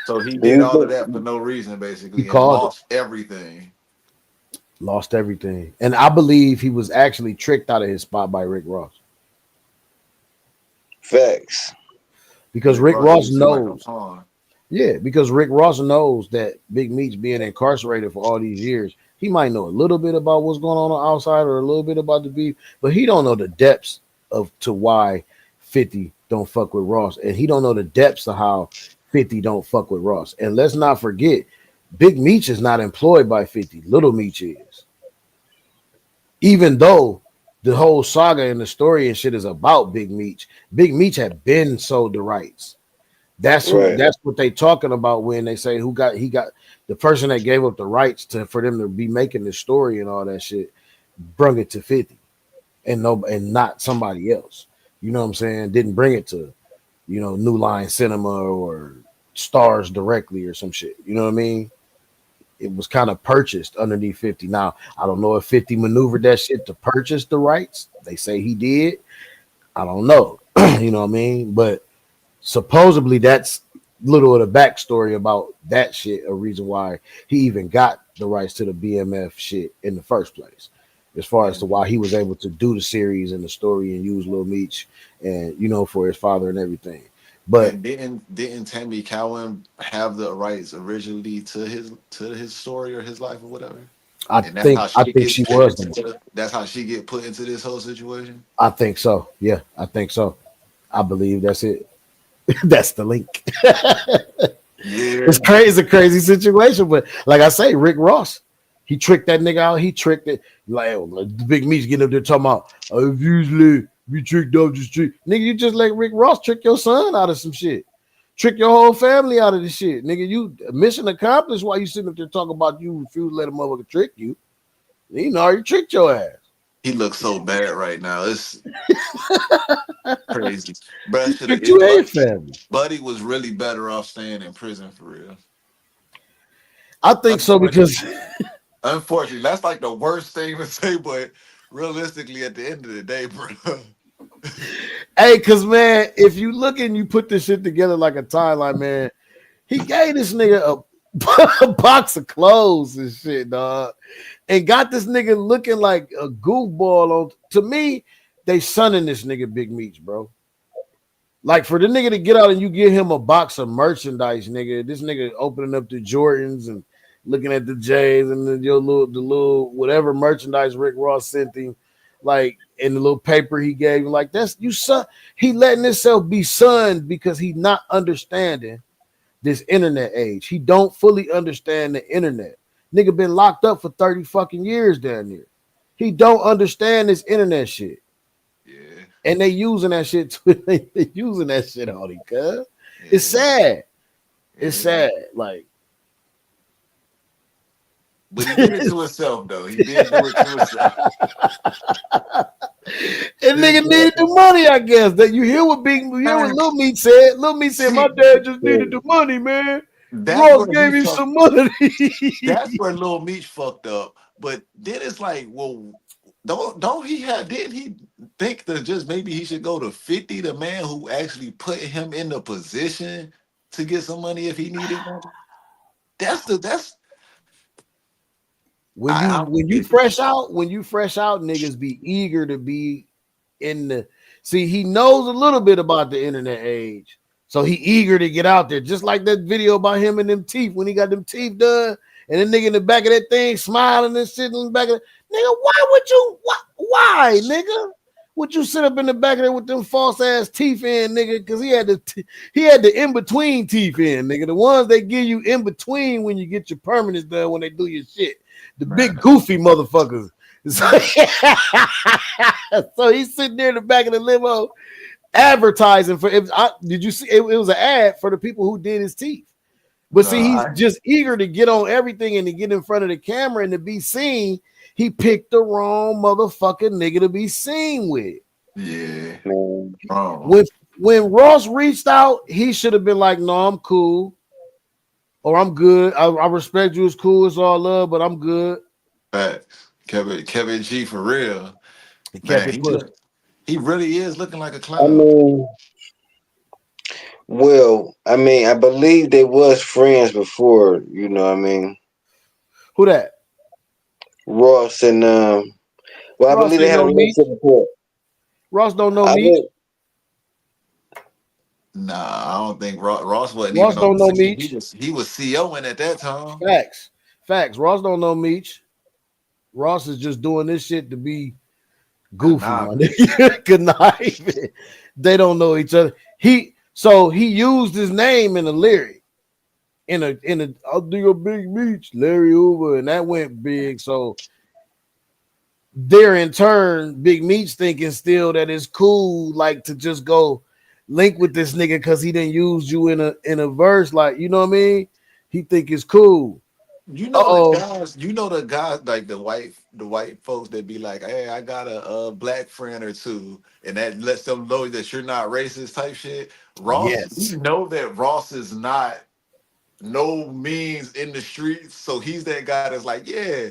so he
do
did
you
all of that for
think
no reason,
He
basically, and
called it,
lost everything.
lost everything. And I believe he was actually tricked out of his spot by Rick Ross.
facts?
Because
Rick
Rick
Ross
Ross
used him like a
knows.
pawn.
Yeah, because Rick Ross knows that Big Meats being incarcerated for all these years, he might know a little bit about what's going on outside or a little bit about the beef, but he don't know the depths of to why 50 don't fuck with Ross, and he don't know the depths of how 50 don't fuck with Ross. And let's not forget, Big Meats is not employed by 50. Little Meats is, even though the whole saga and the story and shit is about Big Meats. Big Meats had been sold the rights.
Right.
That's what they talking about when they say he got the person that gave up the rights to for them to be making this story and all that shit brung it to 50 and not somebody else. You know what I'm saying? Didn't bring it to, New Line Cinema or Stars directly or some shit. You know what I mean? It was kind of purchased underneath 50. Now, I don't know if 50 maneuvered that shit to purchase the rights. They say he did. I don't know. You know what I mean? But supposedly that's little of the backstory about that shit, a reason why he even got the rights to the BMF shit in the first place, as far as to
And
why he was able to do the series and the story and use Lil Meech and for his father and everything. But
and didn't Tammy Cowan have the rights originally to his story or his life or whatever? And that's how
I
she
think
gets
she
put
was
into
the
that's how she get put into this whole situation.
I think so. Yeah, I think so. I believe that's it. That's the link.
Yeah.
It's crazy, it's a crazy situation. But like I say, Rick Ross, he tricked that nigga out. He tricked it. Like the Big Me's getting up there talking about, I've usually be tricked out the street. Nigga, you just let Rick Ross trick your son out of some shit. Trick your whole family out of the shit. Nigga, you mission accomplished while you sitting up there talking about you refuse to let a motherfucker trick you. You know, you tricked your ass.
He looks so bad right now. It's crazy. But
You
should
tricked
have
your
but
family.
Buddy was really better off staying in prison for real.
I think so
Unfortunately,
because
unfortunately, that's like the worst thing to say, but realistically, at the end of the day, bro.
hey, cause man, if you look and you put this shit together like a timeline, man, he gave this nigga a box of clothes and shit, dog, and got this nigga looking like a goofball. On to me, they sunning this nigga Big Meats, bro. Like for the nigga to get out and you give him a box of merchandise, nigga. This nigga opening up the Jordans and looking at the J's and the little whatever merchandise Rick Ross sent him. Like in the little paper he gave him, like that's you son. He letting himself be sunned because he not understanding this internet age. He don't fully understand the internet. Nigga been locked up for 30 fucking years down there. He don't understand this internet shit.
Yeah.
And they using that shit too. They using that shit on him, cuz. It's
Yeah.
sad. It's
Yeah.
sad. Like
But he did it to himself, though. He did do it to himself.
and
This
nigga
boy.
needed the money, I guess. That you hear what Lil Meat said. Lil Meat said, my
See,
dad just needed the money, man.
that's
Ross
where he
gave him
fucked.
some money.
That's where Lil Meech fucked up. But then it's like, well, don't he have? Didn't he think that just maybe he should go to 50? The man who actually put him in the position to get some money if he needed money. That's I don't
When
get it.
you fresh out, niggas be eager to be in the see. He knows a little bit about the internet age, so he eager to get out there. Just like that video about him and them teeth when he got them teeth done, and the nigga in the back of that thing smiling and sitting in the back of it. Nigga, why would you? Why, nigga? Would you sit up in the back of there with them false ass teeth in, nigga? Because he had the in between teeth in, nigga. The ones they give you in between when you get your permanents done when they do your shit. The big
Man,
goofy motherfuckers. So,
man.
so he's sitting there in the back of the limo advertising for. Did you see? It was an ad for the people who did his teeth. But
No,
see, he's just eager to get on everything and to get in front of the camera and to be seen. He picked the wrong motherfucking nigga to be seen with.
Yeah.
Man.
Wrong.
When Ross reached out, he should have been like, "No, I'm cool, or I'm good. I respect you. It's cool. It's all love, but I'm good."
Facts. Kevin G for real.
He kept
Man,
it pushing.
he really is looking like a
I
clown.
mean, well, I mean, I believe they was friends before. You know, what I mean,
Who that?
Ross and well, I
Ross
believe they
ain't
had a
no Meech.
relationship before.
Ross don't know
I
Meech.
would.
Nah, I don't think Ross wasn't
Ross
even on
don't
the
know
scene.
Meech.
He was COing at that time.
Facts. Ross don't know Meech. Ross is just doing this shit to be goofy, my
Conniving.
nigga. Conniving. They don't know each other. He used his name in a lyric. In a I'll do a big Meech, Larry Hoover, and that went big. So there in turn, Big Meech thinking still that it's cool, like to just go link with this nigga because he didn't use you in a verse, like you know what I mean? He think it's cool. Oh,
You know the guys like the white folks that be like, hey, I got a black friend or two, and that lets them know that you're not racist type shit. Ross,
yes.
you know that Ross is not no means in the streets, so he's that guy that's like, yeah,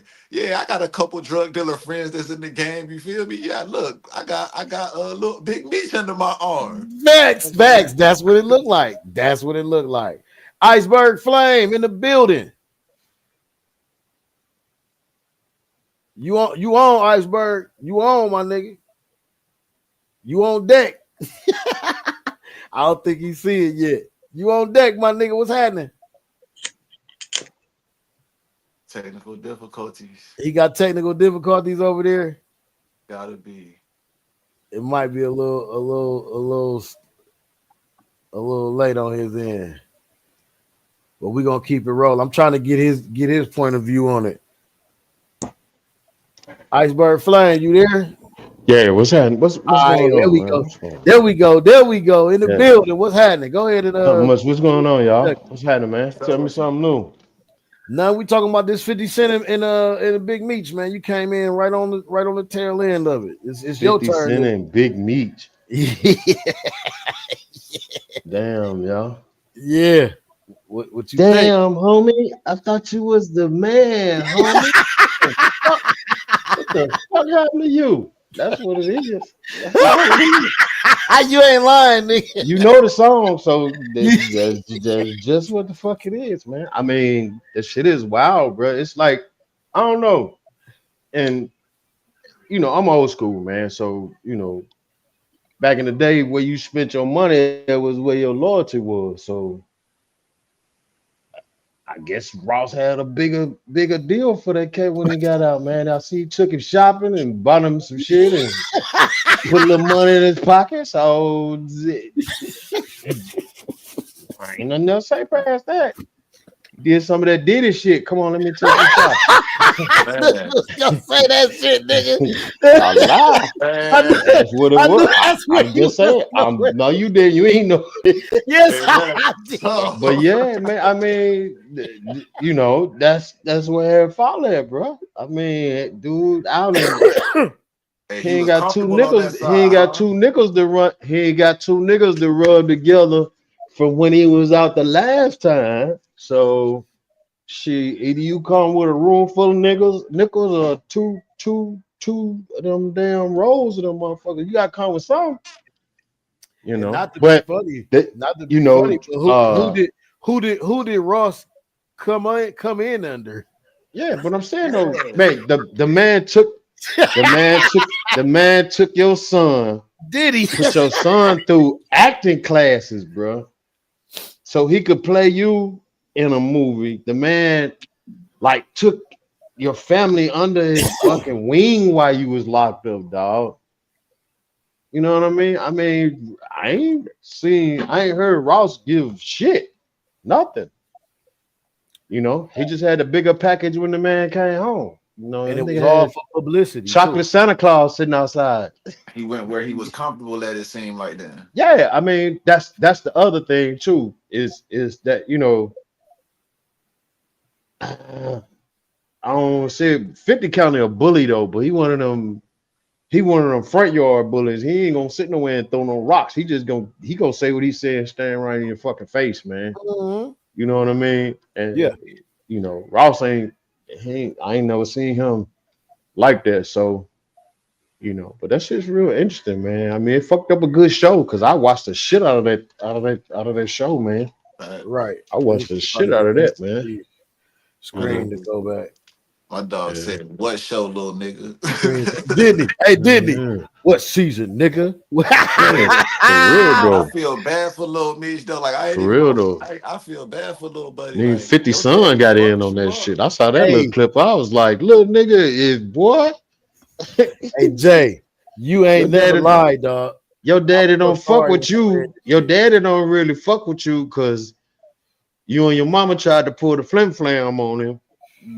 I got a couple drug dealer friends that's in the game. You feel me? Yeah, look, I got a little big meat under my arm.
Facts. That's what it looked like. That's what it looked like. Iceberg Flame in the building. You on Iceberg. You on, my nigga. You on deck. I don't think he see it yet. You on deck, my nigga. What's happening?
Technical difficulties,
He got technical difficulties over there.
gotta be.
It might be a little late on his end. But we're gonna keep it rolling. I'm trying to get his point of view on it. Iceberg Flame, you there?
Yeah, what's happening? What's
All right,
going
there
on,
we
man?
go.
What's going on?
There we go. In the
Yeah,
building. What's happening? Go ahead and
nothing much. What's going on, y'all?
check.
What's happening, man? Tell me something new.
Now we talking about this 50 Cent in a Big Meech, man. You came in right on the tail end of it. It's your
50
turn.
Cent and Big Meat.
Yeah.
Damn, y'all.
Yeah. What you think?
Damn, homie. I thought you was the man, homie. What the fuck happened to you? That's what it is. That's all it is.
You ain't lying, nigga.
You know the song, so that's just what the fuck it is, man. I mean, the shit is wild, bro. It's like, I don't know. And, I'm old school, man. So, back in the day where you spent your money, that was where your loyalty was. So I guess Ross had a bigger deal for that cat when he got out, man. I see he took him shopping and bought him some shit and put a little money in his pocket. So I ain't nothing else to say past that. Did some of that Diddy shit. Come on, let me take you shopping.
Man.
Y'all say that shit, nigga.
I lie. That's what it
I knew
was.
that's where
I'm
you
just saying.
was going.
No, you didn't. You ain't know.
Yes,
Hey, man.
I did.
But yeah, man. I mean, you know, that's where it fall at, bro. I mean, dude, I don't even.
Hey,
He
he
ain't
was
got two
comfortable on that
nickels. He ain't
side,
got
huh?
two nickels to run. He ain't got two nickels to rub together from when he was out the last time. So either you come with a room full of nickels, or two of them damn rolls of them motherfuckers. You gotta come with some, you
And
know.
not to be
But
funny,
that,
not to
you
be funny,
know,
but who did Ross come in under?
yeah. But I'm saying though,
Yeah.
man, the man took your son,
Did he?
put your son through acting classes, bro, so he could play you in a movie. The man like took your family under his fucking wing while you was locked up, dog. You know what I mean? I ain't heard Ross give shit, nothing. You know, he just had a bigger package when the man came home. You know,
And
that
it was
nigga
all
had
for publicity too.
chocolate Santa Claus sitting outside.
He went where he was comfortable at, it seemed like then.
Yeah, I mean that's the other thing too. Is that you know I don't say 50 County a bully though, but he one of them front yard bullies. He ain't gonna sit nowhere and throw no rocks. He gonna say what he said and stand right in your fucking face, man.
Mhm.
You know what I mean?
Yeah.
And you know, Ross I ain't never seen him like that. So, you know, but that shit's real interesting, man. I mean, it fucked up a good show because I watched the shit out of that show, man.
Right.
I
Let me
watched
see
the
if I
shit
can
out
get
of
this
that, man.
screen to go back.
My dog
Yeah.
said, "What show, little nigga?"
Screen. Didn't he? Hey, didn't he?
Yeah.
What season, nigga?
Yeah, for real
I
though.
feel bad for little Mitch though. Like I ain't
For
even
real
gonna.
though.
I feel bad for little buddy.
Then
Like
50
your
Son
daddy
got in
fucked
on
you
that
up.
shit. I saw that little
Hey,
clip. I was like, little nigga is boy.
hey, Jay, you
Your
ain't never
daddy,
lied, dog.
your
I'm
daddy
so
don't fuck
sorry when
with
I read
you.
this
Your
shit.
daddy don't really fuck with you because you and your mama tried to pull the flim flam on him.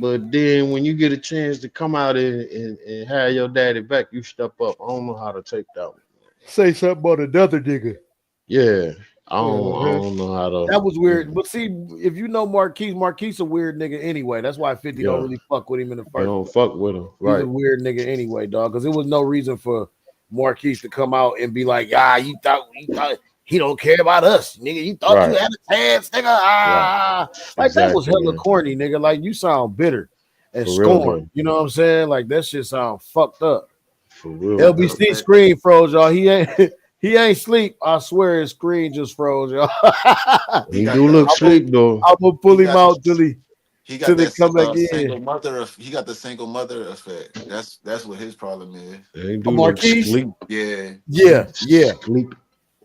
But then when you get a chance to come out and have your daddy back, you step up. I don't know how to take that one.
Say something about another nigga.
Yeah. I
Uh-huh.
don't know how to,
That was
you
weird.
know.
But see, if you know Marquise a weird nigga anyway. That's why 50 don't
Yeah.
really fuck with him in the
You
first
don't
place.
fuck with him.
He's a
Right.
weird nigga anyway, dog. Because there was no reason for Marquise to come out and be like, "Ah, you thought he don't care about us, nigga. You thought you
Right.
had a chance, nigga."
Right.
Like that was
Exactly,
hella
man.
corny, nigga. Like you sound bitter and
For real
scorned.
though.
You know what I'm saying? Like that shit sound fucked up.
For real,
After the
man.
LBC
fact,
screen froze, y'all. He ain't he ain't sleep. I swear his screen just froze, y'all.
he
He
got
do
the
look sleep though.
I'm gonna
he
pull him
got
out till he
he got
till they
that
come back in.
single mother. He got the single mother effect. That's what his problem is.
He do look
Marquise?
sleep.
Yeah,
Yeah.
Sleep.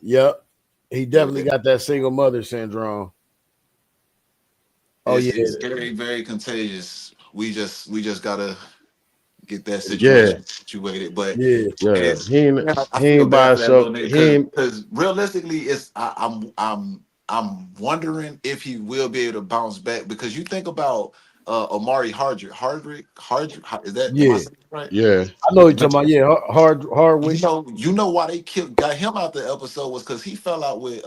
Yep. He definitely
yeah.
got that single mother syndrome. Oh yeah.
It's very very contagious. We just gotta get that
Yeah.
situation situated. But
Yeah.
Yeah.
it's
He ain't
yeah, I
he
feel
ain't by
bad for that
himself.
little nigga
He ain't
because realistically, I'm wondering if he will be able to bounce back because you think about Amari Hardrick, is that am I
Yeah.
saying it right?
yeah.
I know you're talking about Hardwick
You know why they got him out the episode was because he fell out with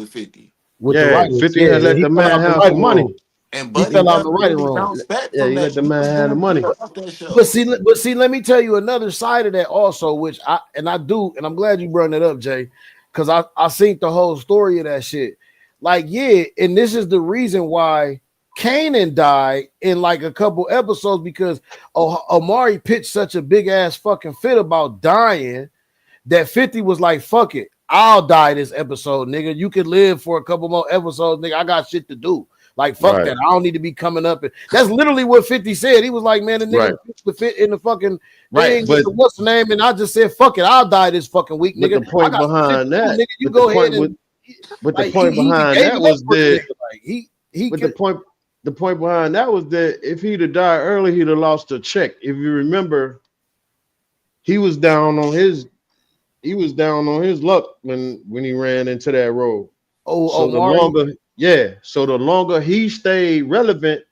50.
with the
Yeah.
writers.
50
Yeah,
had let
he
the
fell
man
out the
have some
writing
money.
room.
And
He
Buddy
fell out in the
never
writing
really
room.
bounced back
Yeah,
from
he
that.
let the
He
man
was
have the
doing good
money.
off that
But
show.
see, let me tell you another side of that also, which I do, and I'm glad you brought that up, Jay, because I seen the whole story of that shit. Like, yeah, and this is the reason why Kanan died in like a couple episodes because Omari pitched such a big ass fucking fit about dying that 50 was like, fuck it, I'll die this episode, nigga. You can live for a couple more episodes, nigga. I got shit to do. Like, fuck
Right.
that. I don't need to be coming up. That's literally what 50 said. He was like, man, the
Right.
nigga the fit in the fucking
Right.
thing with the what's the name, and I just said, fuck it, I'll die this fucking week,
But
nigga.
the
I
point
got some shit to
behind
do,
that,
nigga. You go ahead and
but the
like
point
he
behind
gave
that
it up
was
for the
that
nigga. Like he
but the
could
point the point behind that was that if he'd have died early, he'd have lost a check. If you remember, he was down on his luck when he ran into that road.
Oh,
So
Omari.
so the longer he stayed relevant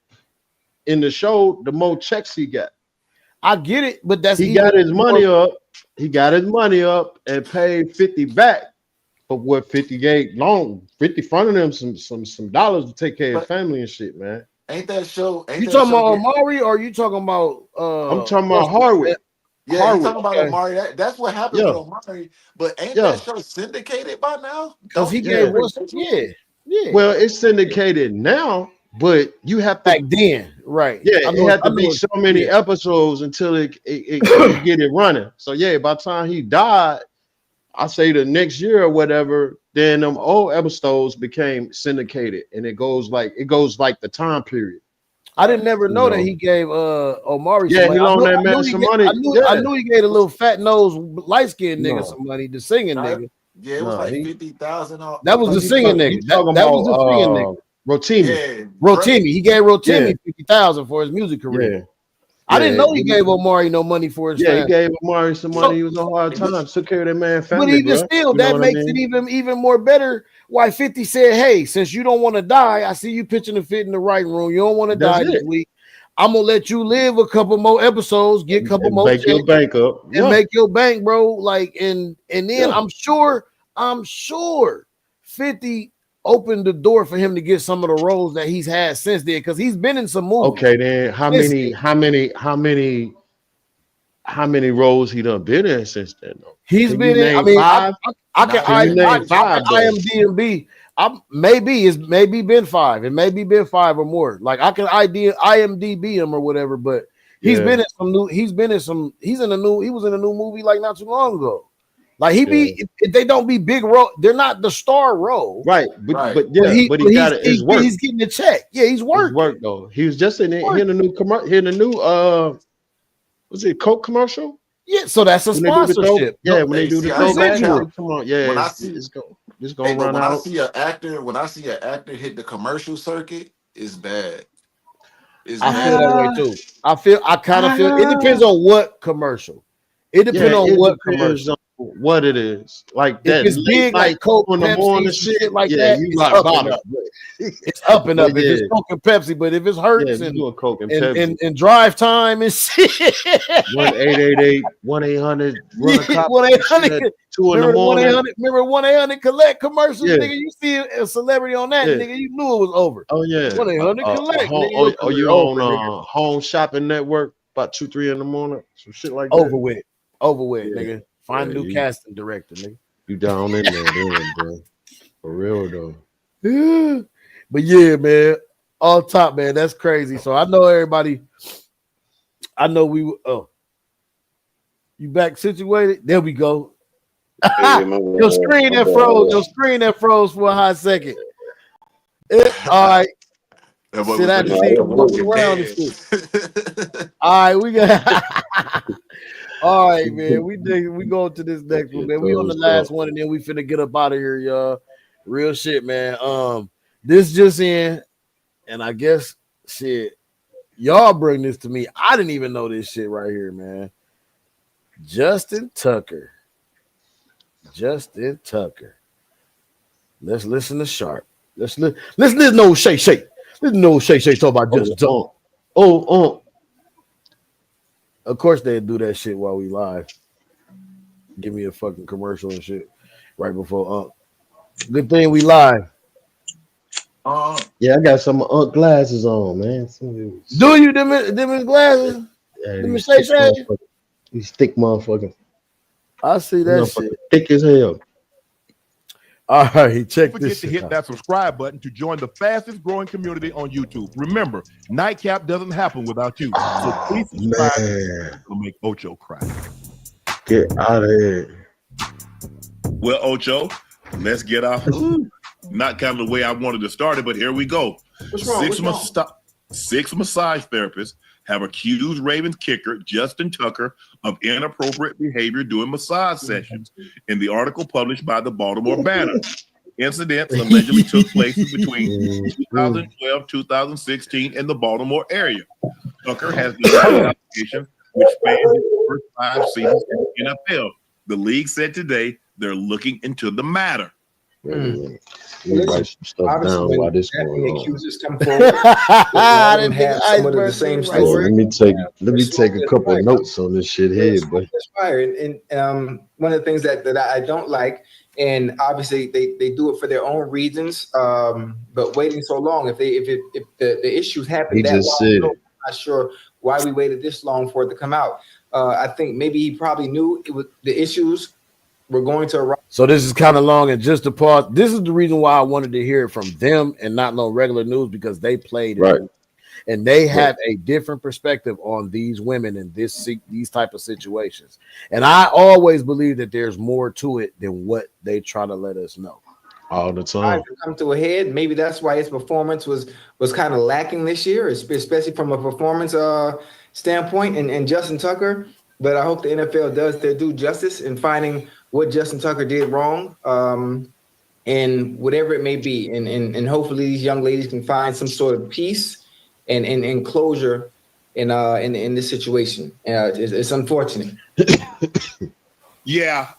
in the show, the more checks he got.
I get it, but that's
He
even
got his money
more.
up. He got his money up and paid 50 back. But what 50 gave long 50 fronted him some dollars to take care of his
But
family and shit, man.
ain't that show? Ain't
You
that
talking
show
about
get?
Omari or you talking about
I'm talking about
what's the,
Harwick.
Yeah, he
Harwick.
talking about
okay?
Omari. That's what happened with
Yeah,
Omari. But ain't
yeah,
that show syndicated by now?
Because
Don't
he
he get a
gave
yeah.
what's
residual?
yeah.
Well, it's syndicated now, but you have
Back
to,
then, right?
yeah,
I
it
know.
had
I
to be
know.
so many
Yeah.
episodes until you get it running. So yeah, by the time he died, I say the next year or whatever, then them old episodes became syndicated, and it goes like the time period.
I didn't never
You
know that
know,
he gave Omari some
yeah,
money.
he loaned that man some money.
I
Yeah,
knew he gave a little fat nosed light skinned nigga
no,
some money, the singing
No,
nigga.
yeah, it was
no,
like
he
50,000
That was the
because
singing
you
nigga.
talking
That was
about
the singing nigga.
Rotimi.
Yeah,
Rotimi. He gave
Yeah,
Rotimi 50,000 for his music career.
yeah,
I didn't
yeah.
know he gave Omari no money for his
Yeah, he
family.
gave Amari some money.
So,
He was on hard times. Took care of that man's
but
family,
even
bro.
still,
You know
that
what I
makes it
mean?
even more better. Why 50 said, "Hey, since you don't want to die, I see you pitching a fit in the writing room. You don't want to
That's
die this
it.
week. I'm gonna let you live a couple more episodes, get a couple
And
more
bake your
checks,
bank up.
and
Yeah,
make your bank, bro. Like, and then
yeah.
I'm sure 50 opened the door for him to get some of the roles that he's had since then, because he's been in some movies
Okay, then
since then.
how many roles he done been in since then? Though?
He's
Can you
been in. I
name
mean,
five? Can you name
I can
five though?
IMDb. I maybe been five. It maybe been five or more. Like I can IMDb him or whatever. But he's
Yeah,
been in some new. He's been in some. He's in a new. He was in a new movie like not too long ago. Like he
yeah.
be. If they don't be big role, they're not the star role.
Right,
right.
but he got it. It's work.
He's getting a check. Yeah, he's
It's
working.
work though. He was just in it. Here
Working.
in the new commercial. Here in the new was it Coke commercial?
Yeah, so that's a
When they do the throw,
sponsorship.
yeah, when they
Hey,
do
see,
the
I ain't gonna
throwback,
Residual.
count.
like, come on, yeah,
When I see,
it's
hey,
gonna
but
run out.
when I see an actor hit the commercial circuit, it's bad. It's
I feel
bad.
that way too. I kind of feel it
Ah,
depends on what commercial. It
yeah,
depends on
it
what
depends
commercial.
on what it is. Like
If
that
it's
late
big
night
like Coke,
in the
Pepsi,
morning
some
shit,
shit like
yeah,
that,
you
it's
rock
up and
bottom.
up. It's up and
But
up. If
yeah,
it's Coke and Pepsi, but if it's
yeah,
Hertz
we doing Coke and
and
Pepsi.
and drive time and shit,
1-888 1-800 run a cop
one eight
shit at
hundred.
2 in the
Remember the one eight
morning.
hundred. Remember 1-800 collect commercials,
Yeah,
nigga. You see a celebrity on that,
yeah.
nigga. You knew it was over.
Oh yeah.
1-800 collect,
Home,
nigga. Your
or
career
you
over,
on
nigga.
home shopping network about 2-3 in the morning, some shit like that.
Over with, over with,
Yeah,
nigga. Find
yeah,
a new casting director, nigga.
you down in there, then, bro. For real though.
Yeah. But yeah, man, all top, man. That's crazy. So I know everybody. I know we. Oh, you back situated? There we go.
Hey, my
Your
bad,
screen
my
that froze. Your
bad.
screen that froze for a hot second. All right.
That boy
Shit,
was
I had to
looking
Nah,
see
like
you
the
it's
moving
Walking
good.
around and
Dead.
shit. All right, we got. All right, man. We go to this next one,
Get
man. We on the
those up.
last one, and then we finna get up out of here, y'all. Real shit, man. This just in, and I guess shit, y'all bring this to me. I didn't even know this shit right here, man. Justin Tucker. Justin Tucker. Let's listen to Sharp. Listen to no shake. Listen no shake talk about Justin Tucker. Of course they'd do that shit while we live. Give me a fucking commercial and shit right before Good thing we live.
Yeah, I got some glasses on, man.
Do you them his glasses?
Yeah,
Them
these
shake
thick
shake?
motherfuckers. These thick motherfuckers.
I see that shit.
Thick as hell.
All right, check
Don't forget
this
to
shit
hit
out.
that subscribe button to join the fastest growing community on YouTube. Remember, Nightcap doesn't happen without you. So please subscribe.
Man,
It'll make Ocho cry.
get out of here.
Well, Ocho, let's get off. Not kind of the way I wanted to start it, but here we go.
What's wrong?
Six massage therapists have accused Ravens kicker Justin Tucker of inappropriate behavior during massage sessions in the article published by the Baltimore Banner.
incidents allegedly took place between 2012, 2016 in the Baltimore area. Tucker has denied allegations which span his first 5 seasons in the NFL. The league said today they're looking into the matter.
Let me write some stuff down while this going on.
Accusers come forward. I didn't have somewhat of the same story.
Let me take a couple of notes on this shit here, but
that's fire. And one of the things that I don't like, and obviously they do it for their own reasons. But waiting so long, if the issues happen that long, I'm not sure why we waited this long for it to come out. I think maybe he probably knew the issues were going to arise.
So this is kind of long, and just to pause, this is the reason why I wanted to hear it from them and not no regular news, because they played it, and they have a different perspective on these women in these type of situations. And I always believe that there's more to it than what they try to let us know.
All the time.
Come to a head. Maybe that's why his performance was kind of lacking this year, especially from a performance standpoint. And Justin Tucker. But I hope the NFL does their due justice in finding what Justin Tucker did wrong, and whatever it may be. And hopefully these young ladies can find some sort of peace and closure in this situation. It's unfortunate.
Yeah.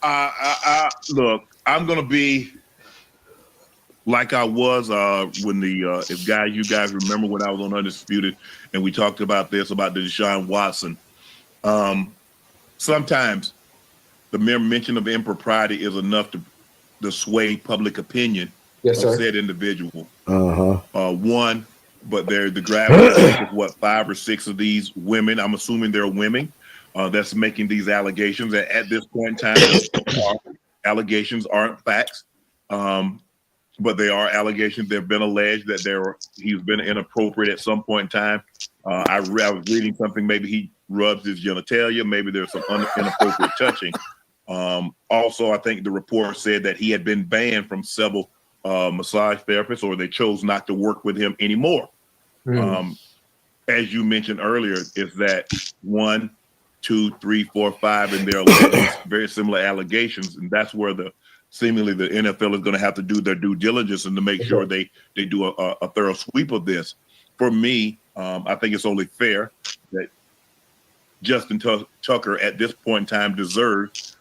Look, I'm going to be like I was when if you guys remember when I was on Undisputed and we talked about this, about the Deshaun Watson. Sometimes the mere mention of impropriety is enough to sway public opinion of said individual. One, but the gravity of what 5 or 6 of these women, I'm assuming they're women, that's making these allegations. At this point in time, allegations aren't facts, but they are allegations. They've been alleged that he's been inappropriate at some point in time. I was reading something, maybe he rubs his genitalia, maybe there's some inappropriate touching. Also, I think the report said that he had been banned from several massage therapists, or they chose not to work with him anymore. As you mentioned earlier, is that 1, 2, 3, 4, 5, and there are very similar allegations, and that's where seemingly the NFL is going to have to do their due diligence and to make sure they do a thorough sweep of this. For me, I think it's only fair that Justin Tucker at this point in time deserves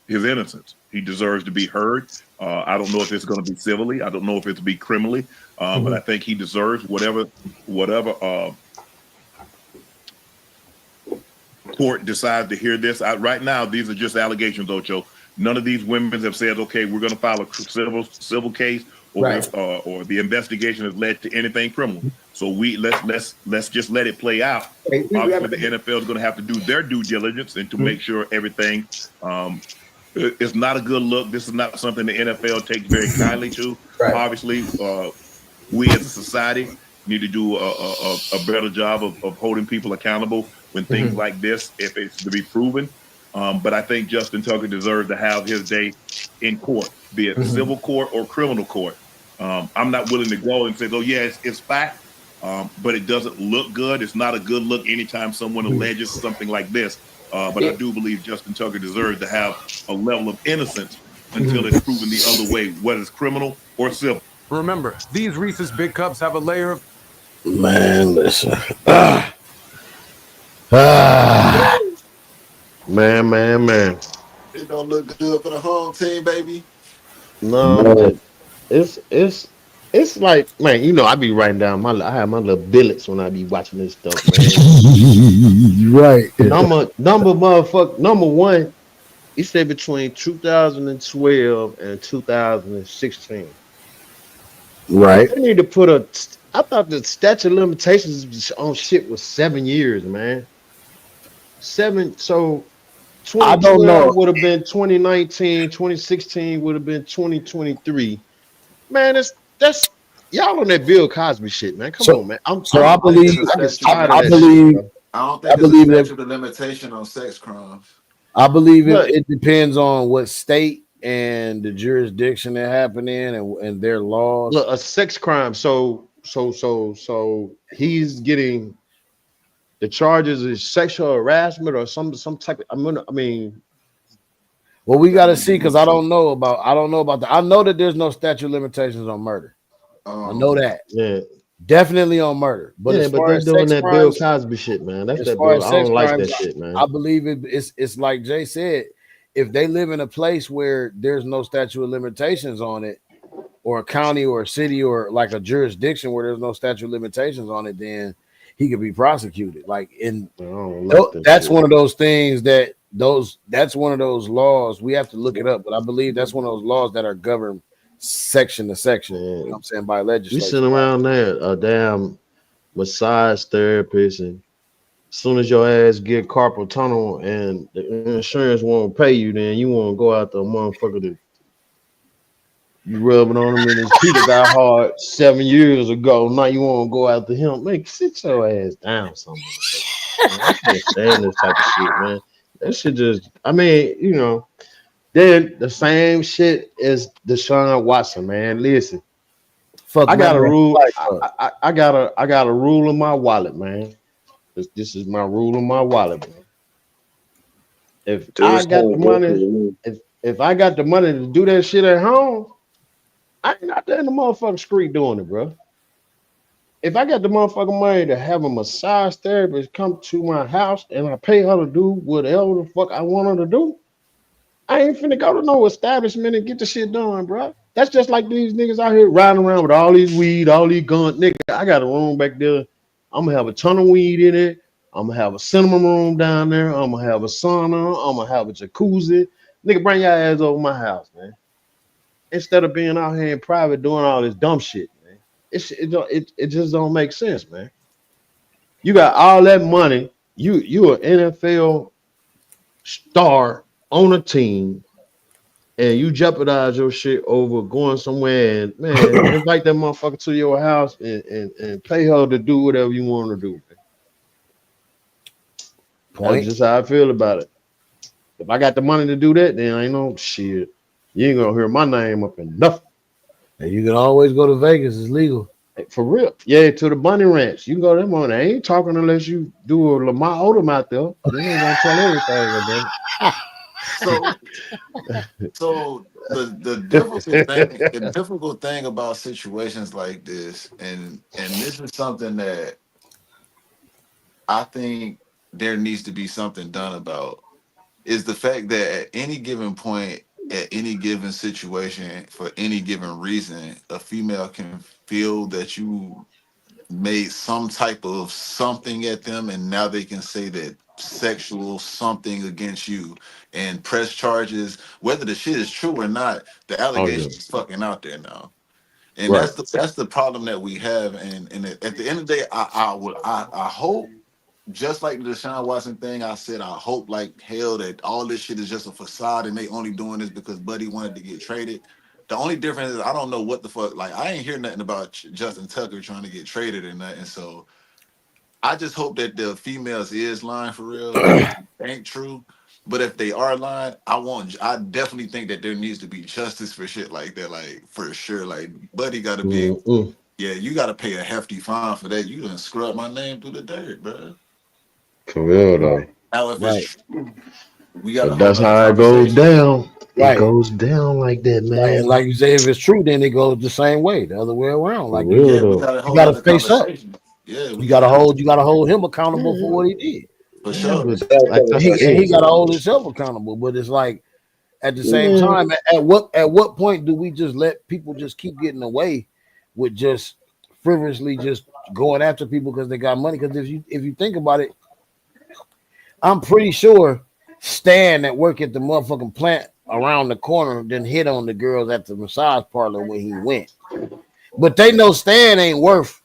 his innocence. He deserves to be heard. I don't know if it's going to be civilly. I don't know if it's be criminally, but I think he deserves whatever court decides to hear this. Right now, these are just allegations, Ocho. None of these women have said, okay, we're going to file a civil case, or the investigation has led to anything criminal. So let's just let it play out. Obviously, the NFL is going to have to do their due diligence and to make sure everything. It's not a good look. This is not something the NFL takes very kindly to. Obviously, we as a society need to do a better job of holding people accountable when things like this, if it's to be proven. But I think Justin Tucker deserves to have his day in court, be it civil court or criminal court. I'm not willing to go and say, oh, yeah, it's fact, but it doesn't look good. It's not a good look anytime someone alleges something like this. But I do believe Justin Tucker deserves to have a level of innocence until it's proven the other way, whether it's criminal or civil.
Remember, these Reese's Big Cups have a layer of...
Man, listen.
Man.
It don't look good for the home team, baby.
No, man. It's like, man, you know, I be writing down I have my little billets when I be watching this stuff, man.
Right.
Number one, he said between 2012 and 2016.
Right.
They need to put I thought the statute of limitations on shit was 7 years, man. 7, so 2012 would have been 2019, 2016 would have been 2023. Man, that's y'all on that Bill Cosby shit, man. Come on, man.
I believe
I don't think it's a statute of limitation on sex crimes.
I believe it depends on what state and the jurisdiction it happened in and their laws.
Look, a sex crime. So he's getting the charges is sexual harassment or some type of,
Well, we got to see because I don't know about that. I know that there's no statute of limitations on murder. I know that
Yeah,
definitely on murder. But
yeah,
as
but
far
they
as
doing
sex
that Bill
crimes,
Cosby shit, man. That's
as
that
far
Bill.
as
I
sex
don't like that
crimes,
shit, man.
I believe it's like Jay said. If they live in a place where there's no statute of limitations on it, or a county or a city or like a jurisdiction where there's no statute of limitations on it, then he could be prosecuted. Like in
I don't like that
that's
shit.
one of those things that's one of those laws. We have to look it up, but I believe that's one of those laws that are governed section to section. You know what I'm saying, by
You
legislature.
sitting around there, a damn massage therapist, and as soon as your ass get carpal tunnel and the insurance won't pay you, then you want to go out the motherfucker that you rubbing on him and his Peter got hard 7 years ago. Now you want to go after him. Man, sit your ass down, some motherfucker. Man, I can't stand this type of shit, man. That shit just, I mean, then the same shit as Deshaun Watson, man. Listen,
Fuck
I got a
man.
rule.
Life up.
I got a rule in my wallet, man. This is my rule in my wallet, man. If
Do the
I got the
same, bro.
money, if I got the money to do that shit at home, I ain't out there in the motherfucking street doing it, bro. If I got the motherfucking money to have a massage therapist come to my house and I pay her to do whatever the fuck I want her to do, I ain't finna go to no establishment and get the shit done, bro. That's just like these niggas out here riding around with all these weed, all these guns. Nigga, I got a room back there. I'm gonna have a ton of weed in it. I'm gonna have a cinema room down there. I'm gonna have a sauna. I'm gonna have a jacuzzi. Nigga, bring your ass over my house, man. Instead of being out here in private doing all this dumb shit, man. It just don't make sense, man. You got all that money. You an NFL star on a team, and you jeopardize your shit over going somewhere and man, invite that motherfucker to your house and pay her to do whatever you want to do, man. That's
Point.
just how I feel about it. If I got the money to do that, then I ain't no shit. You ain't gonna hear my name up in nothing.
And you can always go to Vegas. It's legal.
For real. Yeah, to the bunny ranch. You can go there morning. I ain't talking unless you do a Lamar Odom out there. Then they gonna tell everything about
So so the difficult thing about situations like this, and this is something that I think there needs to be something done about, is the fact that at any given point, at any given situation, for any given reason, a female can feel that you made some type of something at them, and now they can say that sexual something against you and press charges, whether the shit is true or not. The
Oh yeah.
allegation is fucking out there now, and
Right.
that's the problem that we have. And at the end of the day, I hope, just like the Deshaun Watson thing, I said I hope like hell that all this shit is just a facade and they only doing this because Buddy wanted to get traded. The only difference is I don't know what the fuck. Like I ain't hear nothing about Justin Tucker trying to get traded or nothing. So I just hope that the females is lying for real and it ain't true. But if they are lying, I definitely think that there needs to be justice for shit like that. Like for sure. Like Buddy got to be.
Mm-mm.
Yeah, you got to pay a hefty fine for that. You done scrub my name through the dirt, bro.
For real
Right.
though.
Now, if
Right.
it's true, we got a
But
whole
that's
nother
how it goes
conversation.
down. It
Right.
goes down like that,
Right. And
man.
like you say, if it's true, then it goes the same way, the other way around.
For
Like
real
Yeah, we
though.
got a
you
whole
gotta
nother
face up.
conversation. Yeah, we
You gotta
got it.
hold him accountable for
Yeah,
what he did.
For
yeah,
sure.
but like
And
that's the
he
thing.
gotta hold himself accountable. But it's like at the same
Man,
time, at what point do we just let people just keep getting away with just frivolously just going after people because they got money? Because if you think about it, I'm pretty sure Stan that work at the motherfucking plant around the corner then hit on the girls at the massage parlor when he went. But they know Stan ain't worth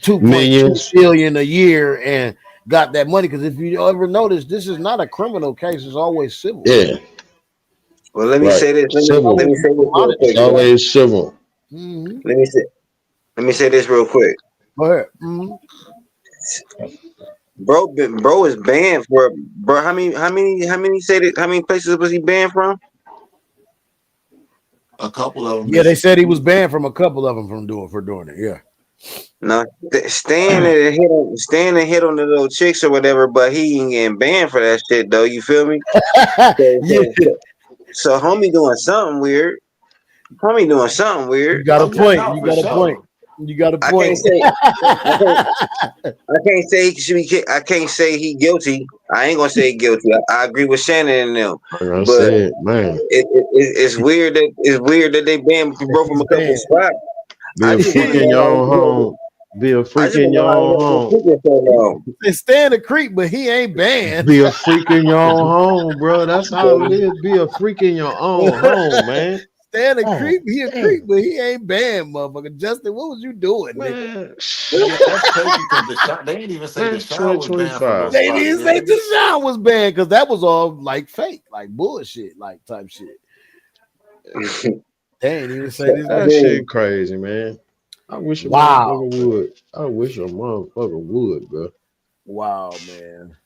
2.2
millions.
billion a year and got that money. Because if you ever notice, this is not a criminal case; it's always civil.
Yeah,
Well, let me
right.
say this. Let
Civil.
me say this real
It's
quick, y'all.
always civil.
Mm-hmm.
Let me say let me say this real quick.
Go ahead. Mm-hmm.
Bro is banned for bro. How many places was he banned from?
A couple of them
Yeah, they
is
said he was banned from a couple of them for doing it. Yeah.
No, Stan and hit on the little chicks or whatever, but he ain't getting banned for that shit though. You feel me? So,
Yeah.
so, so, So homie doing something weird. Homie doing something
You
weird.
got a
I'm getting
point.
out
You
for
got a point.
sure.
You got a
I can't
point.
say I can't I can't say he should be. I can't say he guilty. I ain't gonna say guilty. I agree with Shannon and them,
Like I
but
said, man,
it's weird that they banned bro from
He's
a couple
banned.
spots.
be
I
a
just want
freak
to
in
know
your
how
own home. Be a
I
freak
just
in
want to
your
know how he
own
been
home.
secret so long.
They stand a creep, but he ain't banned.
Be a freak in your own home, bro. That's all it is. Be a freak in your own home, man.
Stand a
Oh,
creep. He a
damn,
creep, but he ain't banned, motherfucker. Justin, what was you doing, nigga?
man.
Yeah, that's crazy because they didn't even say
Man,
the
it's
shot was banned from no
2025.
They
spots.
didn't
Yeah,
say Deshaun was banned because that was all like fake, like bullshit, like type shit. They ain't even say this.
That shit crazy, man. I wish a
Wow,
motherfucker would. I wish a motherfucker would, bro.
wow, man.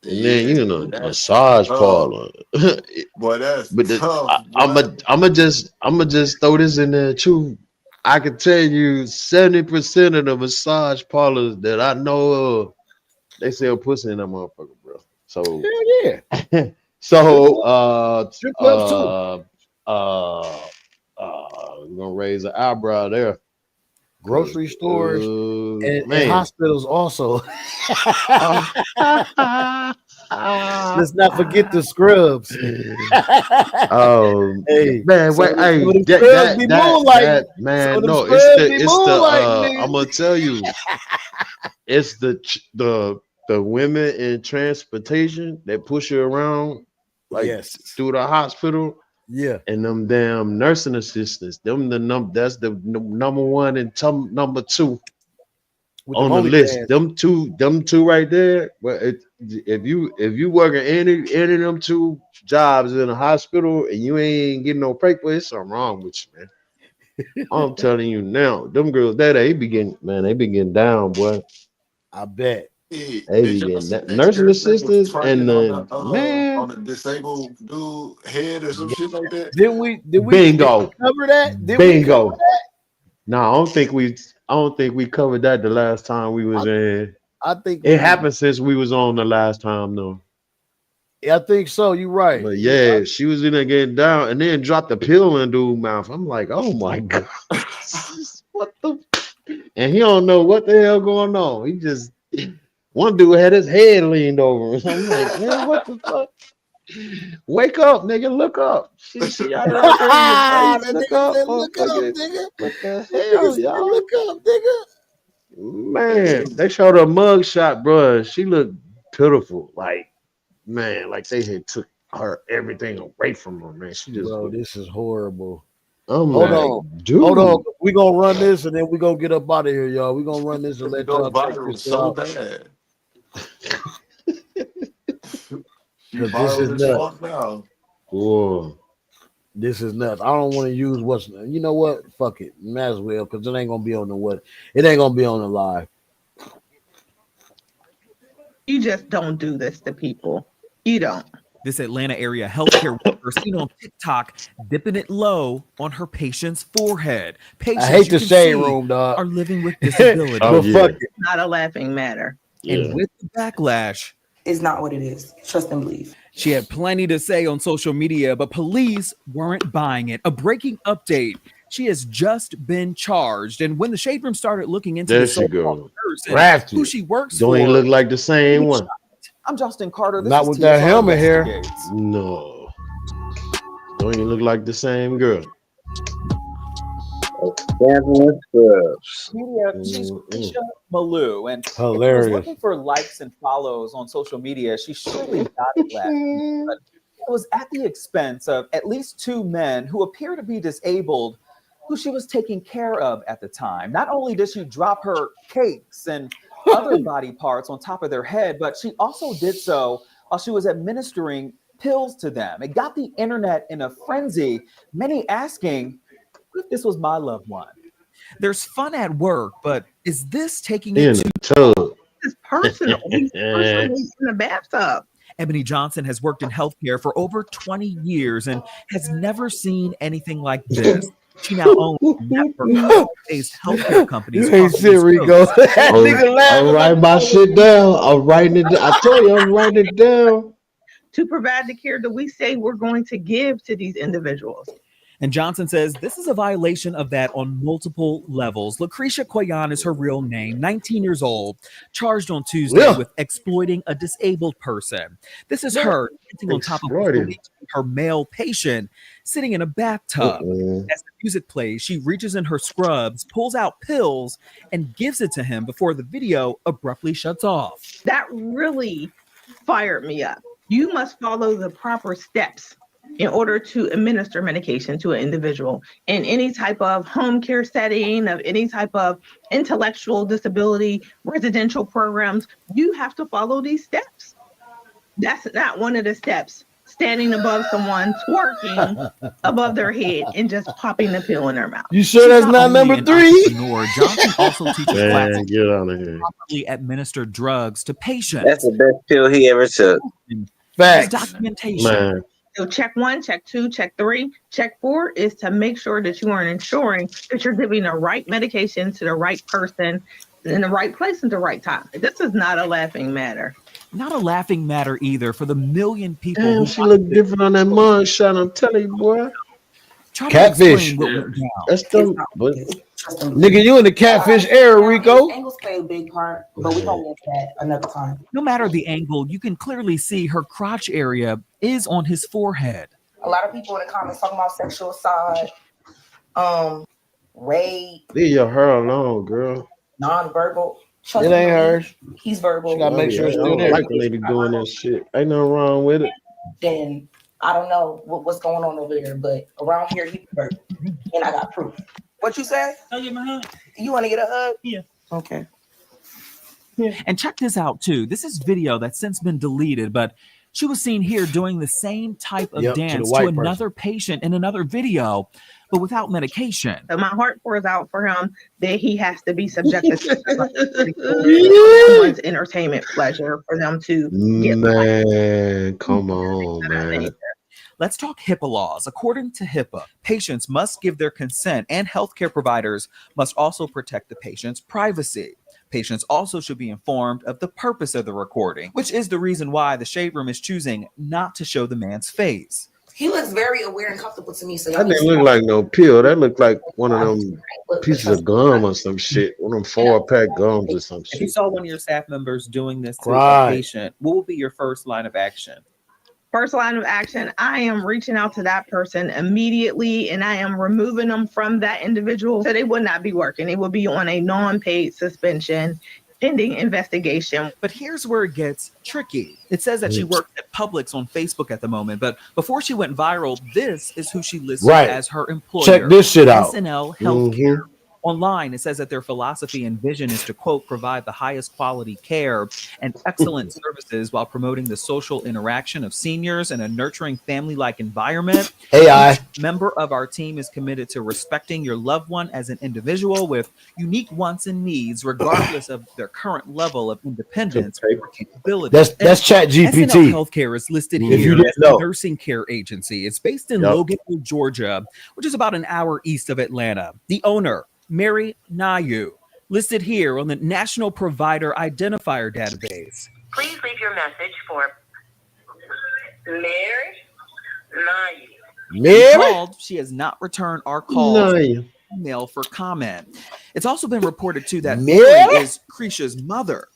And then you
yeah,
know,
that's
massage
tough.
parlor.
Boy, that's
But
tough, boy.
I'm just throw this in there too. I can tell you 70% of the massage parlors that I know of, they sell pussy in that motherfucker, bro. So
Hell yeah.
so
Strip clubs too.
we're gonna raise an eyebrow there. Cause
Grocery stores and
man.
hospitals also.
Uh,
Let's not forget the scrubs. Hey,
man, wait,
some
hey,
of them
that
scrubs
that
be
that
moonlighting.
that
Some of
man,
them
no,
scrubs be
it's the
moonlighting,
I'm
nigga.
gonna tell you, it's the women in transportation that push you around like
Yes.
through the hospital
Yeah.
and them damn nursing assistants. That's the number one and number two
With them
on the
only
list.
pants.
Them two right there. But if you working any of them two jobs in a hospital and you ain't getting no paper, it's something wrong with you, man. I'm telling you now, them girls they be getting down, boy.
I bet.
Yeah,
They
did
be
y'all
getting
see
that.
that
Nursing
church that was
assistants and
twerking
the
on
man,
the disabled dude head or some shit like that?
Did we
bingo,
cover that? Did we cover
bingo.
that?
No, I don't think we covered that the last time we was in.
I think
It
we did.
happened since we was on the last time though.
I think so. You're right.
But yeah, she was in there getting down and then dropped the pill in dude's mouth. I'm like, oh my god, what the? And he don't know what the hell going on. He just one dude had his head leaned over. I'm like, man, what the fuck? Wake up, nigga, look up. She out there looking in your face.
That
Look
nigga
up,
said, "Look up,
motherfucker.
nigga."
What the
That nigga
hell,
said,
y'all?
"Look up, nigga."
Man, they showed her mug shot, bro. She looked pitiful. Like, man, like they had took her everything away from her, man. She just
Bro,
looked.
this is horrible.
I'm
Hold
like,
on. Hold on.
dude.
We gonna run this and then we gonna get up out of here, y'all. We gonna run this and let
Go
y'all check this
viral so
out
bad. She
because this is
viral as
nuts.
fuck now.
Whoa.
This is nuts. I don't want to use what's. You know what? Fuck it. Might as well because it ain't gonna be on the what. It ain't gonna be on the live.
You just don't do this to people. You don't.
This Atlanta area healthcare worker seen on TikTok dipping it low on her patient's forehead.
I
Patients,
hate
you
the
can
shade
see,
room, dog.
are living with disability.
Oh
But
yeah.
fuck it.
Not a laughing matter.
And
Yeah.
with the backlash,
Is not what it is. Trust and believe.
she had plenty to say on social media, but police weren't buying it. A breaking update. She has just been charged. And when the Shade Room started looking into
There
the
she
so-called
go.
nurse and who
Ratchet.
she works
Don't even
for,
look like the same one.
I'm Justin Carter. This
Not
is
with that
TSR
helmet here.
Investigates.
No. Don't even look like the same girl.
Fabulous scrubs.
Media, she's
Mm-mm.
Risha Malou, and if she was
Hilarious.
looking for likes and follows on social media, she surely got it last week. But it was at the expense of at least two men who appear to be disabled, who she was taking care of at the time. Not only did she drop her cakes and other body parts on top of their head, but she also did so while she was administering pills to them. It got the internet in a frenzy, many asking, what if this was my loved one? There's fun at work, but is this taking it
In
too
the tub.
It's personal. He's personally in the bathtub.
Ebony Johnson has worked in healthcare for over 20 years and has never seen anything like this. She now owns a network of based healthcare companies
You ain't
across the
shit,
East
Rico.
Coast.
That nigga
I'm
laughing like
writing my shit down. I'm writing it down. I tell you, I'm writing it down.
to provide the care that we say we're going to give to these individuals.
And Johnson says this is a violation of that on multiple levels. Lucretia Koyan is her real name, 19 years old, charged on Tuesday with exploiting a disabled person. This is her sitting on top of what's believed to be her male patient, sitting in a bathtub. As the music plays, she reaches in her scrubs, pulls out pills, and gives it to him before the video abruptly shuts off.
That really fired me up. You must follow the proper steps in order to administer medication to an individual in any type of home care setting, of any type of intellectual disability, residential programs. You have to follow these steps. That's not one of the steps. Standing above someone, twerking above their head, and just popping the pill in their mouth.
You sure that's not number 3?
Johnson also teaches classes
get out of here.
properly administer drugs to patients. That's the best pill he ever took.
Facts.
Documentation.
Man.
So check 1, check 2, check 3, check 4 is to make sure that you are ensuring that you're giving the right medication to the right person in the right place at the right time. This is not a laughing matter.
Not a laughing matter either for the million people
Damn,
who
she look different on that mug shot. I'm telling you, boy.
try to
Catfish.
explain what went down.
That's them. But
Nigga, you in the catfish era, Rico.
Angles play a big part, but we don't get that another time.
No matter the angle, you can clearly see her crotch area is on his forehead.
A lot of people in the comments talking about sexual assault, rape,
leave your hair alone, girl.
nonverbal.
It ain't hers.
He's verbal.
She gotta make sure it's
I
still
don't
there.
like when they be doing that shit. Ain't nothing wrong with it.
Then I don't know what's going on over there, but around here he's verbal, and I got proof. What you say?
I'll give him a hug.
You want to get a hug?
Yeah.
Okay.
And check this out too. This is video that's since been deleted, but she was seen here doing the same type of
Yep, to the
dance
white
to another patient in another video, but without medication.
So my heart pours out for him that he has to be subjected to someone's entertainment pleasure for them to get
Man, come on, man.
Let's talk HIPAA laws. According to HIPAA, patients must give their consent and healthcare providers must also protect the patient's privacy. Patients also should be informed of the purpose of the recording, which is the reason why the Shade Room is choosing not to show the man's face.
He looks very aware and comfortable to me. So
That didn't look like no pill. That looked like one of them pieces of gum or some shit. One of them 4-pack gums or some
If you
shit.
saw one of your staff members doing this to a
Right.
patient, what would be your first line of action?
First line of action, I am reaching out to that person immediately and I am removing them from that individual so they would not be working. They will be on a non-paid suspension pending investigation.
But here's where it gets tricky. It says that she works at Publix on Facebook at the moment, but before she went viral, this is who she listed
Right.
as her employer.
Check this shit out.
SNL Healthcare. Online, it says that their philosophy and vision is to, quote, provide the highest quality care and excellent services while promoting the social interaction of seniors and a nurturing family-like environment.
AI.
Each member of our team is committed to respecting your loved one as an individual with unique wants and needs, regardless of their current level of independence or capability.
That's ChatGPT.
SNL Healthcare is listed
If
here
you didn't
as a
know.
nursing care agency. It's based in
Yep.
Loganville, Georgia, which is about an hour east of Atlanta. The owner, Mary Nayu, listed here on the National Provider Identifier Database.
Please leave your message for Mary Nayu.
We called, she has not returned our calls.
Nayu.
Email for comment. It's also been reported too that
Mary?
Mary is Krisha's mother.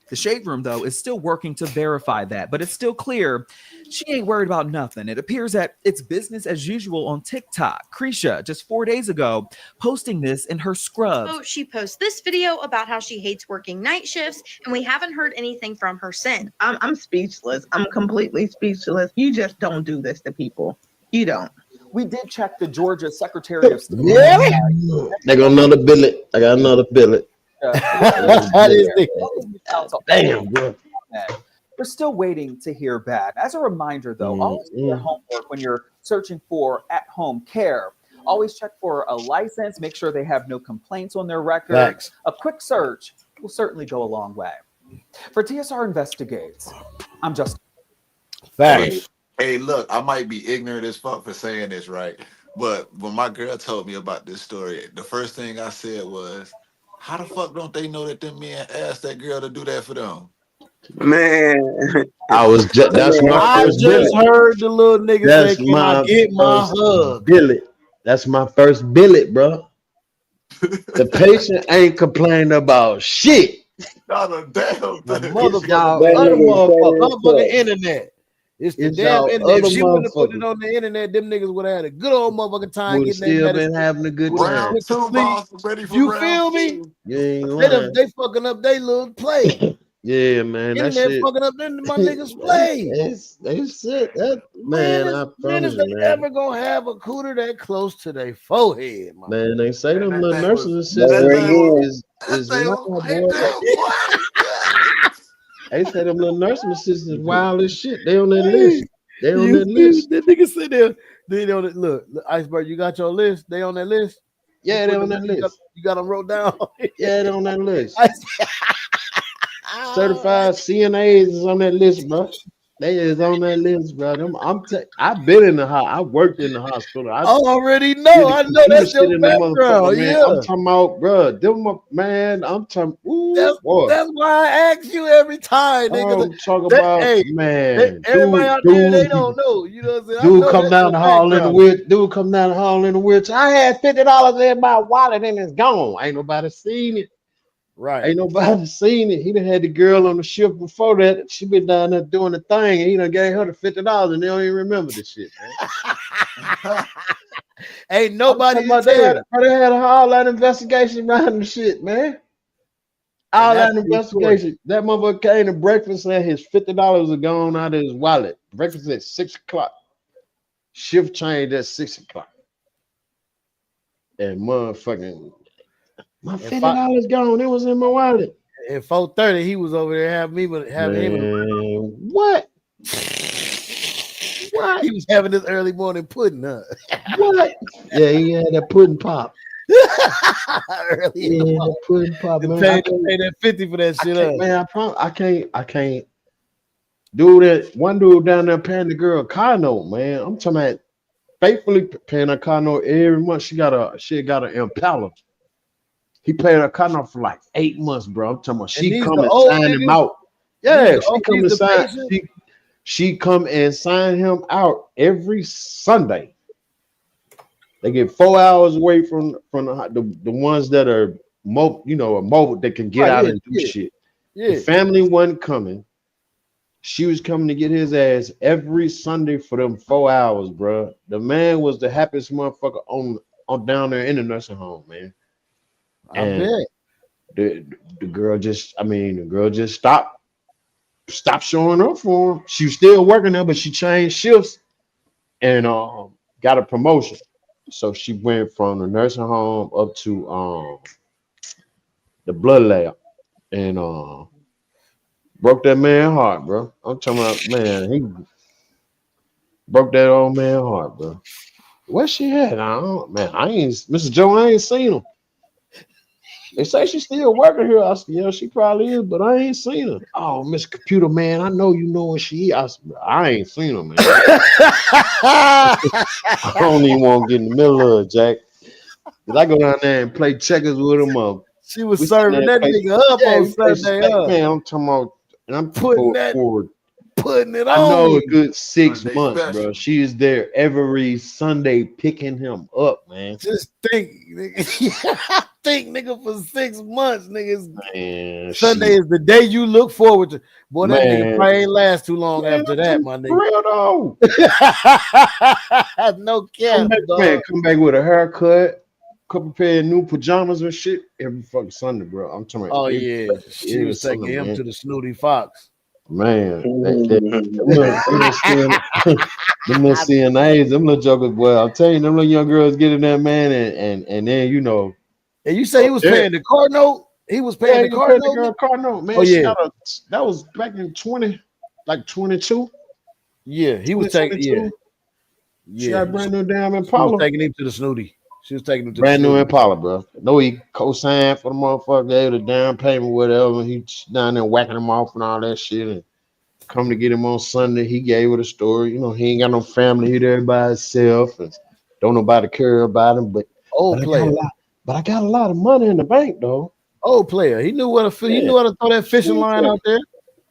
The Shade Room, though, is still working to verify that, but it's still clear she ain't worried about nothing. It appears that it's business as usual on TikTok. Krisha, just 4 days ago, posting this in her scrubs.
Oh, she posts this video about how she hates working night shifts, and we haven't heard anything from her since.
I'm speechless. I'm completely speechless. You just don't do this to people. You don't.
We did check the Georgia Secretary of State.
Yeah. I got another billet. I got another billet.
Damn, bro. We're still waiting to hear back. As a reminder, though, always do your homework when you're searching for at-home care. Always check for a license. Make sure they have no complaints on their record.
Facts.
A quick search will certainly go a long way. For TSR Investigates, I'm Justin.
Facts.
Hey, look, I might be ignorant as fuck for saying this, right? But when my girl told me about this story, the first thing I said was, how the fuck don't they know that them men asked that girl to do that for them?
Man,
I was just
that
that's
man
my
had
I
that
first
just
billet.
shit.
heard the little nigga say,
That's
"Can I
my
get my
first
hug?"
billet. That's my first billet, bro. The patient ain't complaining about shit.
Not a damn
A
thing.
It's
motherfucker,
y'all
That
man.
other
nigga
motherfuckers.
Motherfucking
said
internet. It's the
It's
damn
y'all
internet. If
other
she wouldn't have put it
motherfuckers
on the internet, them niggas would have had a good old motherfucking time
would have
getting that
still been
medicine.
having a good
Would have
time.
Round
went to
two,
sleep.
boss. Ready for
You
round
feel me?
two.
You ain't
They
lying.
they fucking up they little play.
Yeah, man, that
Internet
shit.
fucking up them my niggas play.
They shit. That
When
man,
is
I
when
promise
is
you,
they
man.
ever gonna have a cooter that close to their forehead, my boy?
Man, they say
Man,
them
that
little
thing was
nurses
never
assistants
again.
that
is
thing
wild,
was right
boy.
there, boy.
They say them little nursing assistants wild as shit. They on that
Hey,
list. They on
you
that
feel
list.
that nigga sit there? They on it. Look, Iceberg, you got your list. They on that list.
Yeah, they on that list.
You got them wrote down.
Yeah, they on that list.
Ice-
Certified CNAs is on that list, bro. They is on that list, bro. I've been in the I worked in the hospital. I
I already
did
know.
the
I know
computer
that's
shit
your
in the motherfucker,
background.
man. I'm
Yeah,
talking about, bro. Man. I'm talking, ooh, boy.
that's why I ask you every time, nigga.
I'm talking
That,
about,
hey,
man.
everybody out there, they don't know. You know what I'm saying? I
Dude
know
come
that's
down
your
the hall in the
background.
wheel. Dude come down the hall in the wheelchair. I had $50 in my wallet and it's gone. Ain't nobody seen it.
Right.
Ain't nobody seen it. He done had the girl on the shift before that. She been down there doing the thing, and he done gave her the $50, and they don't even remember the shit, man.
Ain't
I'm
nobody
talking
to
about they
tell.
had all that investigation behind the shit, man.
And
All
that's
that
the report.
investigation. That motherfucker came to breakfast and his $50 was gone out of his wallet. Breakfast at 6 o'clock. Shift changed at 6 o'clock. And motherfucking my
And five,
$50 gone. It was in my wallet.
at 4:30, he was over there having him.
Man, what? What?
He was having this early morning pudding, huh?
What? Yeah, he had that pudding pop.
Early in the
Yeah,
morning.
that pudding pop,
And
man. I
pay that 50 for that shit,
can't,
huh?
man. I can't do that. One dude down there paying the girl a car note, man. I'm talking about faithfully paying a car note every month. She got an Impala. He paid her car note for like 8 months, bro. I'm talking about
And
she
these
come
the
and
old
sign him
niggas,
out. Yeah, she come
these
and
the
sign.
patients.
She come and sign him out every Sunday. They get 4 hours away from the ones that are mobile that can get
Right,
out
yeah,
and do
yeah,
shit. The
yeah.
family wasn't coming. She was coming to get his ass every Sunday for them 4 hours, bro. The man was the happiest motherfucker on down there in the nursing home, man.
I
And
bet.
the girl just stopped showing up for him. She was still working there, but she changed shifts and got a promotion. So she went from the nursing home up to the blood lab and broke that man heart, bro. I'm talking about, man, he broke that old man heart, bro. Where she at? I ain't Mr. Joe, I ain't seen him. They say she's still working here. I said, yeah, she probably is, but I ain't seen her. Oh, Miss Computer Man, I know you know where she is. I said, I ain't seen her, man. I don't even want to get in the middle of it, Jack. Cause I go down there and play checkers with him.
She was
We sit there
serving
and
that
play.
nigga up
Yeah,
on
we play
Sunday,
Spec
huh?
Man. I'm talking about, and I'm
Putting that,
for
putting it
I
on
know a
him.
good 6 months, bro.
Special.
She is there every Sunday picking him up, man.
Just think, nigga. Think, nigga, for 6 months, niggas.
Man,
Sunday
she,
is the day you look forward to. Boy, that nigga
man,
probably ain't last too long
man,
after
I'm
that,
talking
my
for
nigga.
real though.
No cap, dog.
Come back with a haircut, couple pair of new pajamas and shit every fucking Sunday, bro. I'm talking about
Oh yeah, she
every
was taking
Sunday,
him
man.
to the Snooty Fox.
Man, them little CNAs, them little jokers, boy. I'm telling you, them little young girls get in there, man, and then
And you say he was
yeah,
paying the car note? He was paying
yeah,
the
you
car
paid the
note?
girl car note,
Oh
man.
yeah,
That was back in 22,
yeah. He was taking
2022. She got
yeah.
a brand new damn
She was
Impala.
taking him to the Snooty. She was taking him to the
Brand new
Snooty.
Impala, bro. No, he co-signed for the motherfucker, gave the down payment, whatever. He down there whacking him off and all that shit. And come to get him on Sunday, he gave her the story. He ain't got no family. He there by himself, and don't nobody care about him.
Old player.
But I got a lot of money in the bank, though.
Old player. He knew what he
Yeah,
knew how to throw that fishing
sweet
line
player.
out there.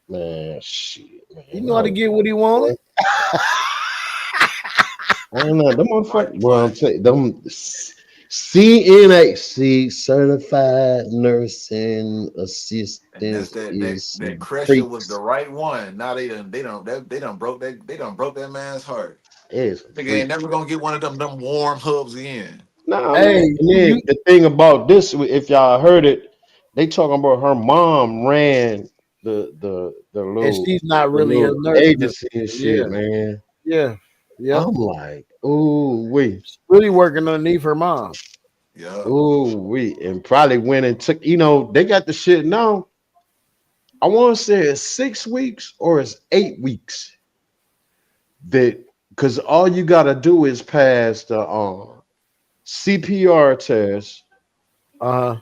Man, shit, man.
He know how to get what he wanted.
I don't know. Them motherfuckers. Well, I'm telling you, them CNA, certified nursing
And that's
assistants is
that Crescia was the
freaks.
right one. Now they done broke that man's heart.
It is
Nigga ain't
freak.
never gonna get one of them warm hubs again.
Nah, man.
Hey,
And then the thing about this, if y'all heard it, they talking about her mom ran
and she's not
the
really a
little
nurse.
agency and
Yeah,
shit, man.
yeah, yep.
I'm like, ooh, wait.
Really working underneath her mom.
Yeah.
Ooh, we and probably went and took, they got the shit now. I want to say it's 6 weeks or it's 8 weeks that because all you gotta do is pass the CPR test,
Uh-huh.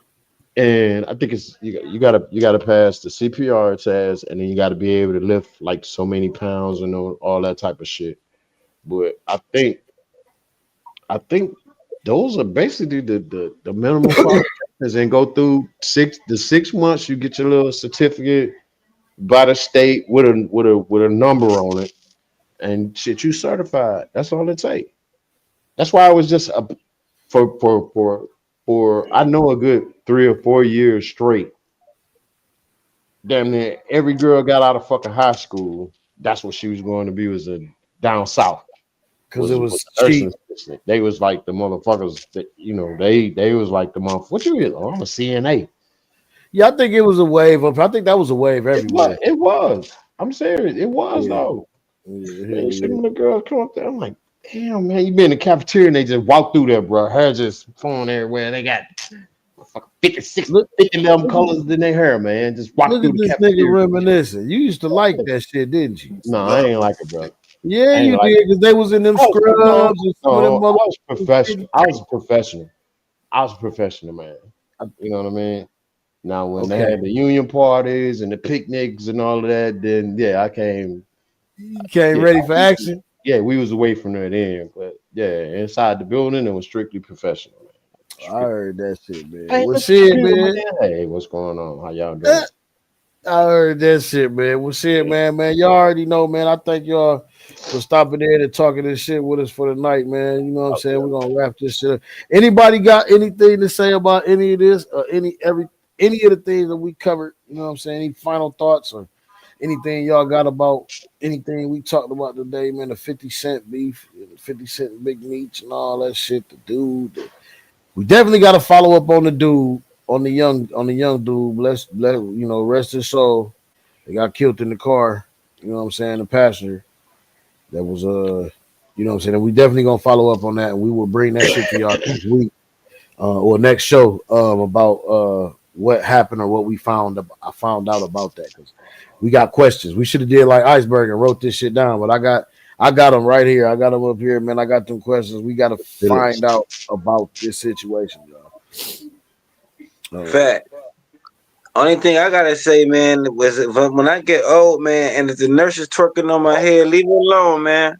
and I think it's you gotta pass the CPR test, and then you gotta be able to lift like so many pounds and all that type of shit. But I think those are basically the minimum qualifications and go through 6 months. You get your little certificate by the state with a number on it, and shit, you certified. That's all it takes. That's why I was just for I know a good 3 or 4 years straight. Damn near every girl got out of fucking high school. That's what she was going to be, was a down south.
Because it
Was
was
a nursing
cheap.
assistant. They was like the motherfuckers that they was like the motherfuckers. What you is? Oh, I'm a CNA.
Yeah, I think it was a wave up. I think that was a wave
It was.
everywhere.
It was. I'm serious. It was
Yeah,
though. Man, you see
yeah.
when the girls come up there, I'm like, damn man, you been in the cafeteria and they just walk through there, bro. Hair just flowing everywhere. They got fucking 56,
Look,
50 of them
look,
colors in their hair, man. Just walk
look
through
at
the
this nigga
cafeteria.
reminiscing. You used to like that shit, didn't you?
No, I
Love
ain't
it.
like it, bro.
Yeah,
I ain't
you
like
did, because they was in them
it. No,
scrubs and some of them
no, I was
motherfuckers.
professional. I was a professional. I was a professional, man. You know what I mean? Now, when they
Okay,
had the union parties and the picnics and all of that, then yeah, I came.
you came
Yeah,
ready for action.
yeah, we was away from there then, but yeah, inside the building, it was strictly professional. Man.
I heard that shit, man.
Hey,
Well,
Mr.
shit,
Computer,
man.
man. Hey, what's going on? How y'all
Eh,
doing?
I heard that shit, man. Well, shit, man. Y'all already know, man. I thank y'all for stopping in and talking this shit with us for the night, man. You know what I'm saying? We're gonna wrap this shit up. Anybody got anything to say about any of this or any of the things that we covered? You know what I'm saying? Any final thoughts or anything y'all got about anything we talked about today, man? The 50 cent beef, 50 cent big meats and all that shit. The dude. We definitely got to follow up on the dude, on the young dude. Rest his soul. They got killed in the car. You know what I'm saying? The passenger that was you know what I'm saying. And we definitely gonna follow up on that, and we will bring that shit to y'all next week or next show about what happened or what we found. I found out about that because we got questions. We should have did like Iceberg and wrote this shit down, but I got them right here. I got them up here, man. I got them questions. We got to
Phillips.
find out about this situation, y'all.
Fact. Only thing I gotta say, man, was when I get old, man, and if the nurse is twerking on my head, leave it alone, man.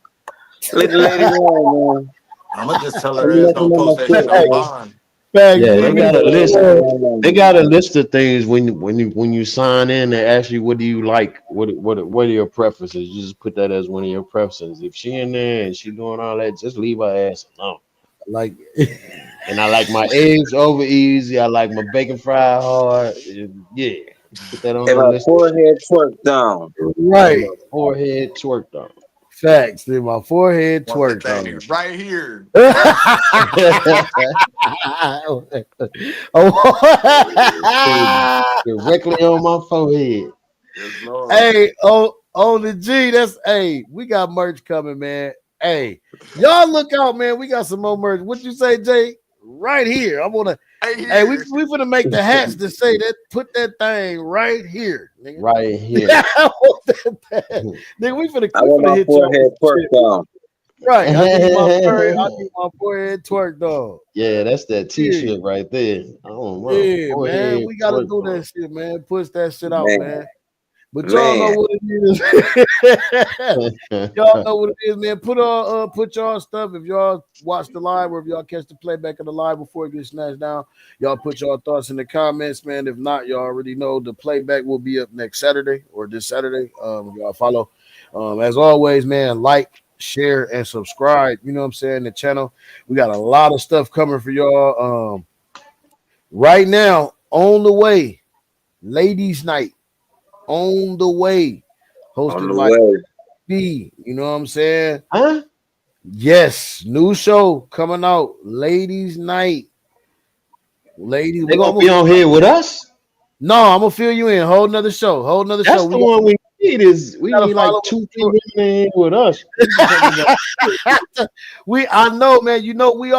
Leave the lady alone, man.
I'ma just tell her
Don't be
ass
messing
don't
up my
post that shit
shit,
Hey,
man.
online.
facts,
Yeah,
leave
they
it
Leave
got a
the lady
list.
alone.
alone,
They got a
man.
list of things when you sign in. They ask you what do you like. What are your preferences? You just put that as one of your preferences. If she in there and she doing all that, just leave her ass alone.
Like,
And I like my eggs over easy. I like my bacon fried hard. Yeah, put that on
And
your
my
list of shit.
forehead twerked down.
And
right.
my forehead twerked on.
Facts. Then my forehead
Want that
twerked
thing
on.
right here.
Directly on my forehead.
Yes, Lord.
Hey, on the G, we got merch coming, man. Hey, y'all look out, man. We got some more merch. What you say, Jay? Right here. I wanna.
Right
Hey, we
here.
finna make the hats to say that. Put that thing right here, nigga.
Right here.
I want that. Nigga,
I
we
want
finna
my
hit y'all with
forehead
some shit.
twerked down.
Right. I need my forehead twerk, dog.
Yeah, that's that
Yeah,
T-shirt right there. Oh my
yeah, man.
forehead
We gotta
twerk
do
on.
that shit, man. Push that shit out,
Man.
man. But y'all know
Man,
what it is. Y'all know what it is, man. Put y'all stuff. If y'all watch the live or if y'all catch the playback of the live before it gets snatched down, y'all put y'all thoughts in the comments, man. If not, y'all already know the playback will be up next Saturday or this Saturday. If y'all follow. As always, man, like, share, and subscribe. You know what I'm saying? The channel. We got a lot of stuff coming for y'all. Right now, on the way, ladies' night on the way,
on
hosted
the
by
way.
B. You know what I'm saying?
Huh?
Yes, new show coming out, ladies' night. Ladies,
They
we're
gonna
gonna
be on here with us?
no, I'm gonna fill you in. Whole another show, whole another show.
That's the one we need. Is we
Gotta
need like
follow
2, 3 women in here with us. We can talk about
I know, man. You know we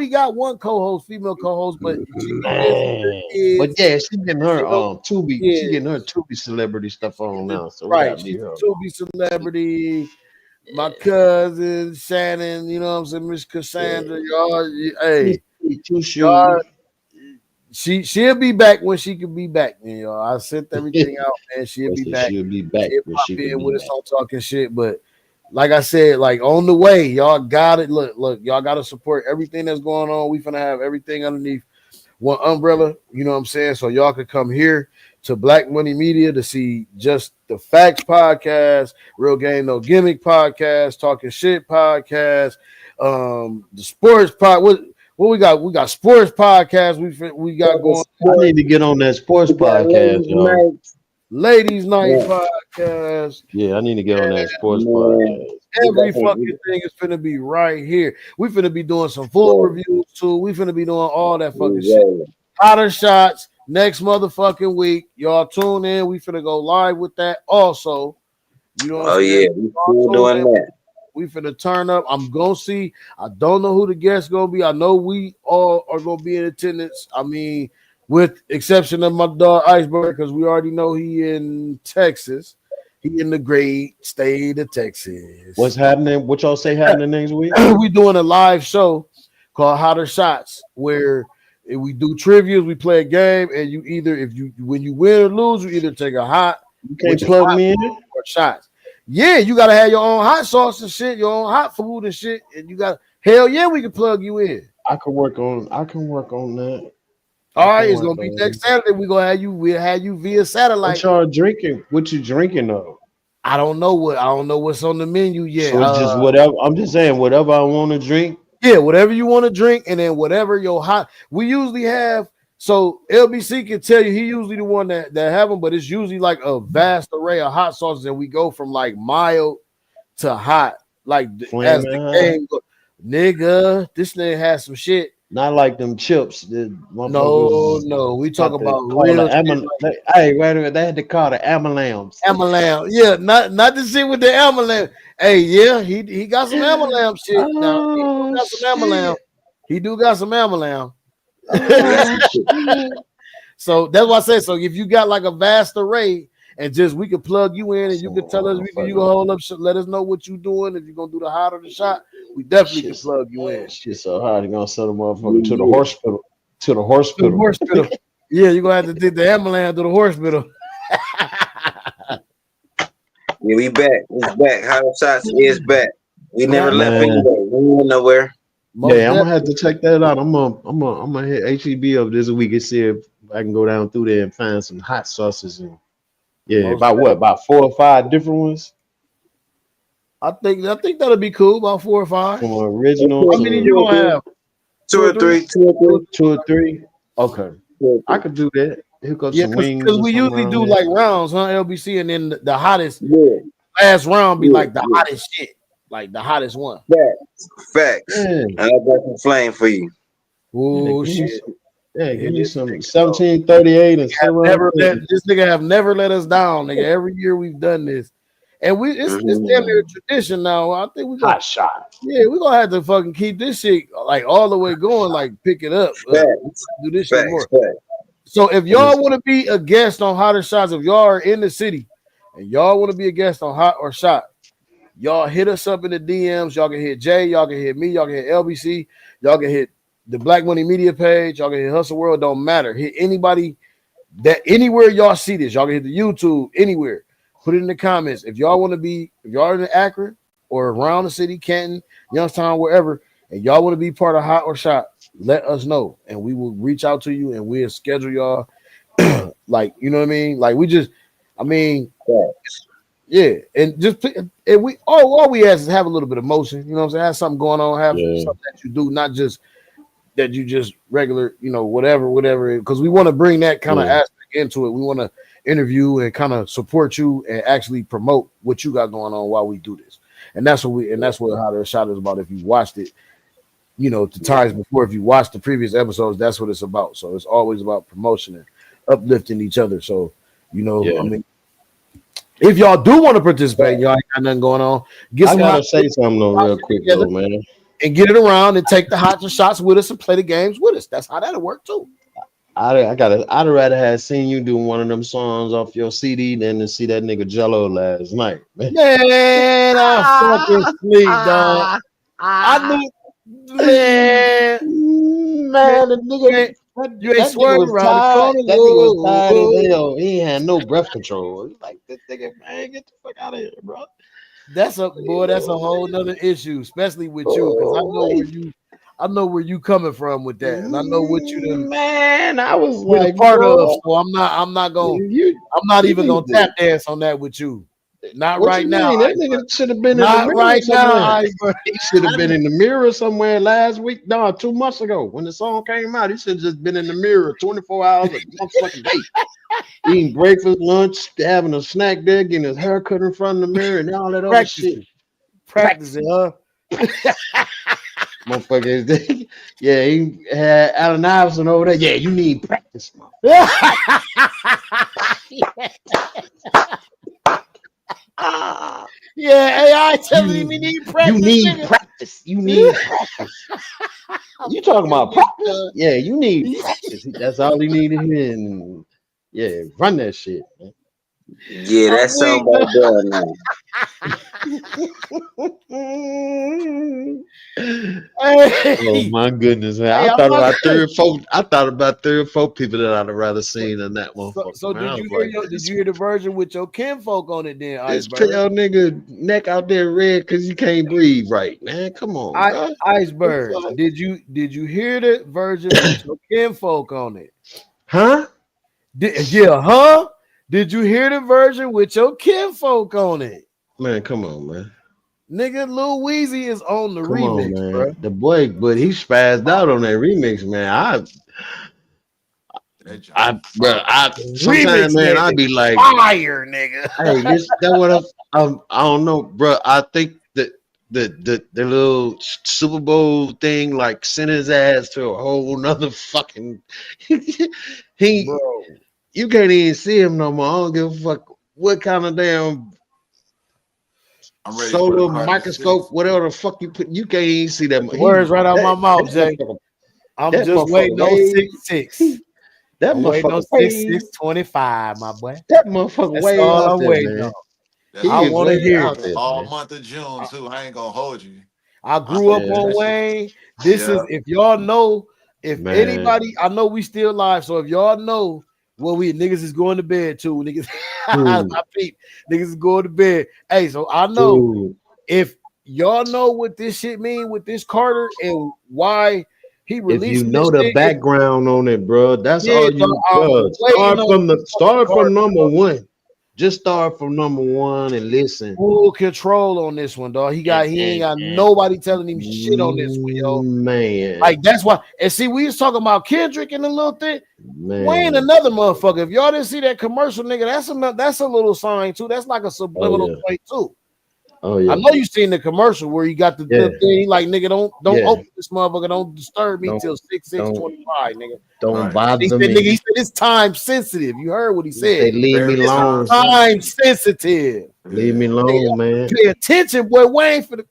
got one co-host, female co-host, but she be busy with her
man. But
kids.
yeah, she getting her
She don't,
Tubi.
yeah,
She getting her Tubi celebrity stuff on now, so we
right.
gotta
She's
leave her
a
alone.
Tubi celebrity. My cousin Shannon, you know what I'm saying, Miss Cassandra, y'all. Hey,
Too
y'all.
shooty.
She'll be back when she can be back, man, y'all. I sent everything out, man. She'll
I
be
said
back.
she'll be back
She'll
when
pop
she could
in
be
with us
back.
on talking shit. But like I said, like on the way, y'all got it. Look, y'all got to support everything that's going on. We finna have everything underneath one umbrella. You know what I'm saying? So y'all could come here to Black Money Media to see just the Facts podcast, Real Game No Gimmick podcast, Talking Shit podcast, the sports pod. What we got? We got sports podcast. We got going.
I need to get on that sports
We got
podcast,
ladies
y'all.
night.
Ladies Night
Yeah,
podcast.
Yeah, I need to get on that sports
man.
podcast.
We
Every
got some.
fucking thing is finna be right here. We finna be doing some full
Yeah,
reviews too. We finna be doing all that
we
fucking shit.
rolling.
Hotter shots next motherfucking week. Y'all tune in. We finna go live with that also. You know what I'm
Oh
saying?
yeah, we still
Y'all tune
doing
in.
that.
We finna turn up. I'm gonna see. I don't know who the guests gonna be. I know we all are gonna be in attendance. I mean, with exception of my dog Iceberg, because we already know he in Texas. He in the great state of
What's
Texas.
happening? What y'all say happening next week?
We doing a live show called Hotter Shots, where if we do trivia, we play a game, and you either if you when you win or lose, you either take a hot,
You can't
which is
plug
hot
me in.
food, or shots. Yeah, you gotta have your own hot sauce and shit, your own hot food and shit, and you got hell yeah, we can plug you in.
I can work on. I can work on that. I
All right,
can
it's
work
gonna be
on
next
it.
Saturday. We'll have you via
What
satellite.
y'all drinking? What you drinking though?
I don't know what's on the menu yet.
So it's just whatever. I'm just saying whatever I want to drink.
Yeah, whatever you want to drink, and then whatever your hot. We usually have. So LBC can tell you he usually the one that have them, but it's usually like a vast array of hot sauces, and we go from like mild to hot, like as the
Flaming hot.
game go. Nigga, this nigga has some shit.
Not like them chips. The
No,
motherfuckers
no, we talk
got to
about
call
real
the
shit
Hey, wait a minute. They had to call the amalams.
like Amalam. Yeah, not the shit with the Amalam. Hey, yeah, he got some Amalam shit. Now he do
Oh
got some Amalam.
shit.
He do got some Amalam.
Oh shit.
So that's why I said. So if you got like a vast array, and just we could plug you in, and you could tell us, you can hold up, let us know what you doing. If you're gonna do the hot or the shot, we definitely can plug you in.
Shit so hard. They gonna send a motherfucker to the
Yeah,
hospital. To the
To the
hospital.
hospital. Yeah, you're gonna have to take the ambulance to the hospital.
yeah, we back. We back. Hot shots is back. We never left
Man.
anywhere. We went nowhere.
Most
Yeah, I'm gonna have
definitely.
to check that out. I'm gonna hit HEB up this week and see if I can go down through there and find some hot sauces and yeah,
Most
about what?
definitely.
About 4 or 5 different ones
I think that'll be cool. About 4 or 5.
from original
How many
to
you gonna have?
Two
Two or
or
three?
three, two or three,
2 or 3. Okay,
two or
I
three.
could do that. Hook up
Yeah,
some wings
because
or
we
something
usually
around
do
there.
like rounds, huh? LBC, and then the hottest
Yeah,
last round be
yeah,
like the
yeah.
hottest shit, like the hottest one.
Facts, facts.
Yeah,
And I got some flame for you.
yeah,
Oh
give me
shit!
some. Yeah,
Here
give me
this
some
nigga go.
1738 and sit around there.
This nigga have never let us down, nigga. Every year we've done this, and it's damn near a
Mm-hmm.
tradition now. I think we go.
Hot shot.
Yeah, we're gonna have to fucking keep this shit like all the way going, like pick it up.
Facts,
Do this shit
facts,
more.
facts.
So if
And
y'all
it's
want to be a guest on Hot or Shots, if y'all are in the city and y'all want to be a guest on Hot or Shot, y'all hit us up in the DMs. Y'all can hit Jay, y'all can hit me, y'all can hit LBC, y'all can hit the Black Money Media page, y'all can hit Hustle World. Don't matter. Hit anybody that anywhere y'all see this, y'all can hit the YouTube anywhere. Put it in the comments. If y'all want to be, if y'all in Akron or around the city, Canton, Youngstown, wherever, and y'all want to be part of Hot or Shot, let us know, and we will reach out to you and we'll schedule y'all. Like, you know what I mean? Like, we just, I mean, yeah, and just and we all we ask is have a little bit of motion. You know what I'm saying? Have something going on. Have something that you do, not just that you just regular, you know, whatever. Because we want to bring that kind of aspect into it. We want to interview and kind of support you and actually promote what you got going on while we do this. And that's what How to Shot is about. If you watched it, you know, the times before, if you watched the previous episodes, that's what it's about. So it's always about promotion and uplifting each other. So, you know, I mean, if y'all do want to participate, y'all ain't got nothing going on.
I gotta say something though, real quick though, man.
And get it around and take the hot shots with us and play the games with us. That's how that'll work too.
I'd rather have seen you do one of them songs off your CD than to see that nigga Jello last night, man.
Man, I fucking sleep, dog. I knew, man,
the nigga,
you ain't
that nigga
swerving
was
around the
tired.
corner.
That nigga was tired as hell. He ain't had no breath control. He's like, this nigga, man, get the fuck out of here, bro.
That's a whole nother issue, especially with you, because I know where you coming from with that, and I know what you done.
Man, I was
been
like,
a part
bro,
of. So I'm not even gonna tap dance on that with you. Not
what
right
you
now.
mean? That nigga should have been in the
Not
mirror
right now,
somewhere.
Iceberg.
He should have been in the mirror somewhere last week. No, 2 months ago when the song came out. He should have just been in the mirror 24 hours a motherfucking day. Eating breakfast, lunch, having a snack there, getting his hair cut in front of the mirror, and all that other shit.
Practicing, huh?
Motherfucker, yeah, he had Allen Iverson over there. Yeah, you need practice,
yeah, AI telling him he need practice.
You need practice. You need practice. You talking about practice? Yeah, you need practice. That's all he needed here. And yeah, run that shit, man.
Yeah, that sound about done
Oh my goodness, man!
Hey,
I thought about 3 or 4 people that I'd have rather seen than that motherfucker.
So
man.
did you hear the version with your kinfolk on it then,
This
Iceberg?
pale nigga neck out there red because you can't breathe right, man. Come on, bro.
Iceberg. Did you hear the version with your kinfolk on it?
Huh?
Huh? Did you hear the version with your kinfolk on it?
Man, come on, man.
Nigga, Lil Weezy is on the
Come
remix,
on, man.
bro.
The boy, but he spazzed out on that remix, man. Sometimes, man, I'd be like,
fire, nigga.
Hey, that what I don't know, bro. I think that the little Super Bowl thing like sent his ass to a whole nother fucking
Bro.
You can't even see him no more. I don't give a fuck what kind of damn solar microscope, whatever the fuck you put. You can't even see that.
Words right out my mouth, Jay. I'm just waiting on 6'6".
That
I'm waiting on
motherfucker
6'6" 25", my boy.
That motherfucker
That's
way
all
out
I'm
there,
waiting
man.
on. I want to hear it.
All month of June too. I ain't gonna hold you.
I grew up on Wayne. This is if y'all know, if anybody, I know we still live. So if y'all know what we niggas is going to bed too, niggas, I peep, niggas is going to bed. Hey, so I know if y'all know what this shit mean with this Carter and why he released.
If you know the background on it, bro, that's all you bro. Start from number one. Just start from number one and listen.
Full control on this one, dog. He ain't got nobody telling him shit on this one, yo.
Man.
Like that's why. And see, we was talking about Kendrick and a little thing.
Man.
Wayne, another motherfucker. If y'all didn't see that commercial, nigga, that's a little sign too. That's like a subliminal point too.
Oh yeah.
I know you seen the commercial where you got the thing like nigga, don't open this motherfucker, don't disturb me till 6/6/25, nigga.
Don't bother me.
Nigga, he said it's time sensitive. You heard what he said.
Leave me alone.
Time sensitive.
Leave me alone, man.
Pay attention, boy. Wayne for the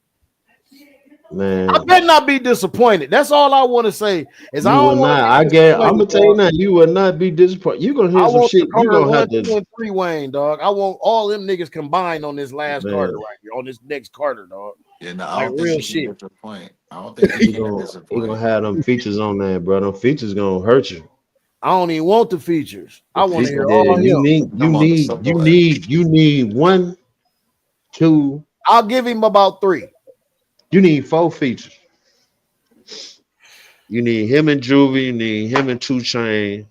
man.
I better not be disappointed. That's all I want to say. Is I don't want
I'm gonna tell you now, you will not be disappointed. You're gonna hear some shit. You're gonna have to
2 and 3 Wayne, dog. I want all them niggas combined on this last Carter right here, on this next Carter, dog.
Yeah, no,
like real shit.
I don't think
he gonna have them features on there, bro. Them features gonna hurt you.
I don't even want the features. I want to hear
Yeah,
all him.
you need 1, 2.
I'll give him about 3.
You need 4 features. You need him and Juvie. You need him and 2 Chain.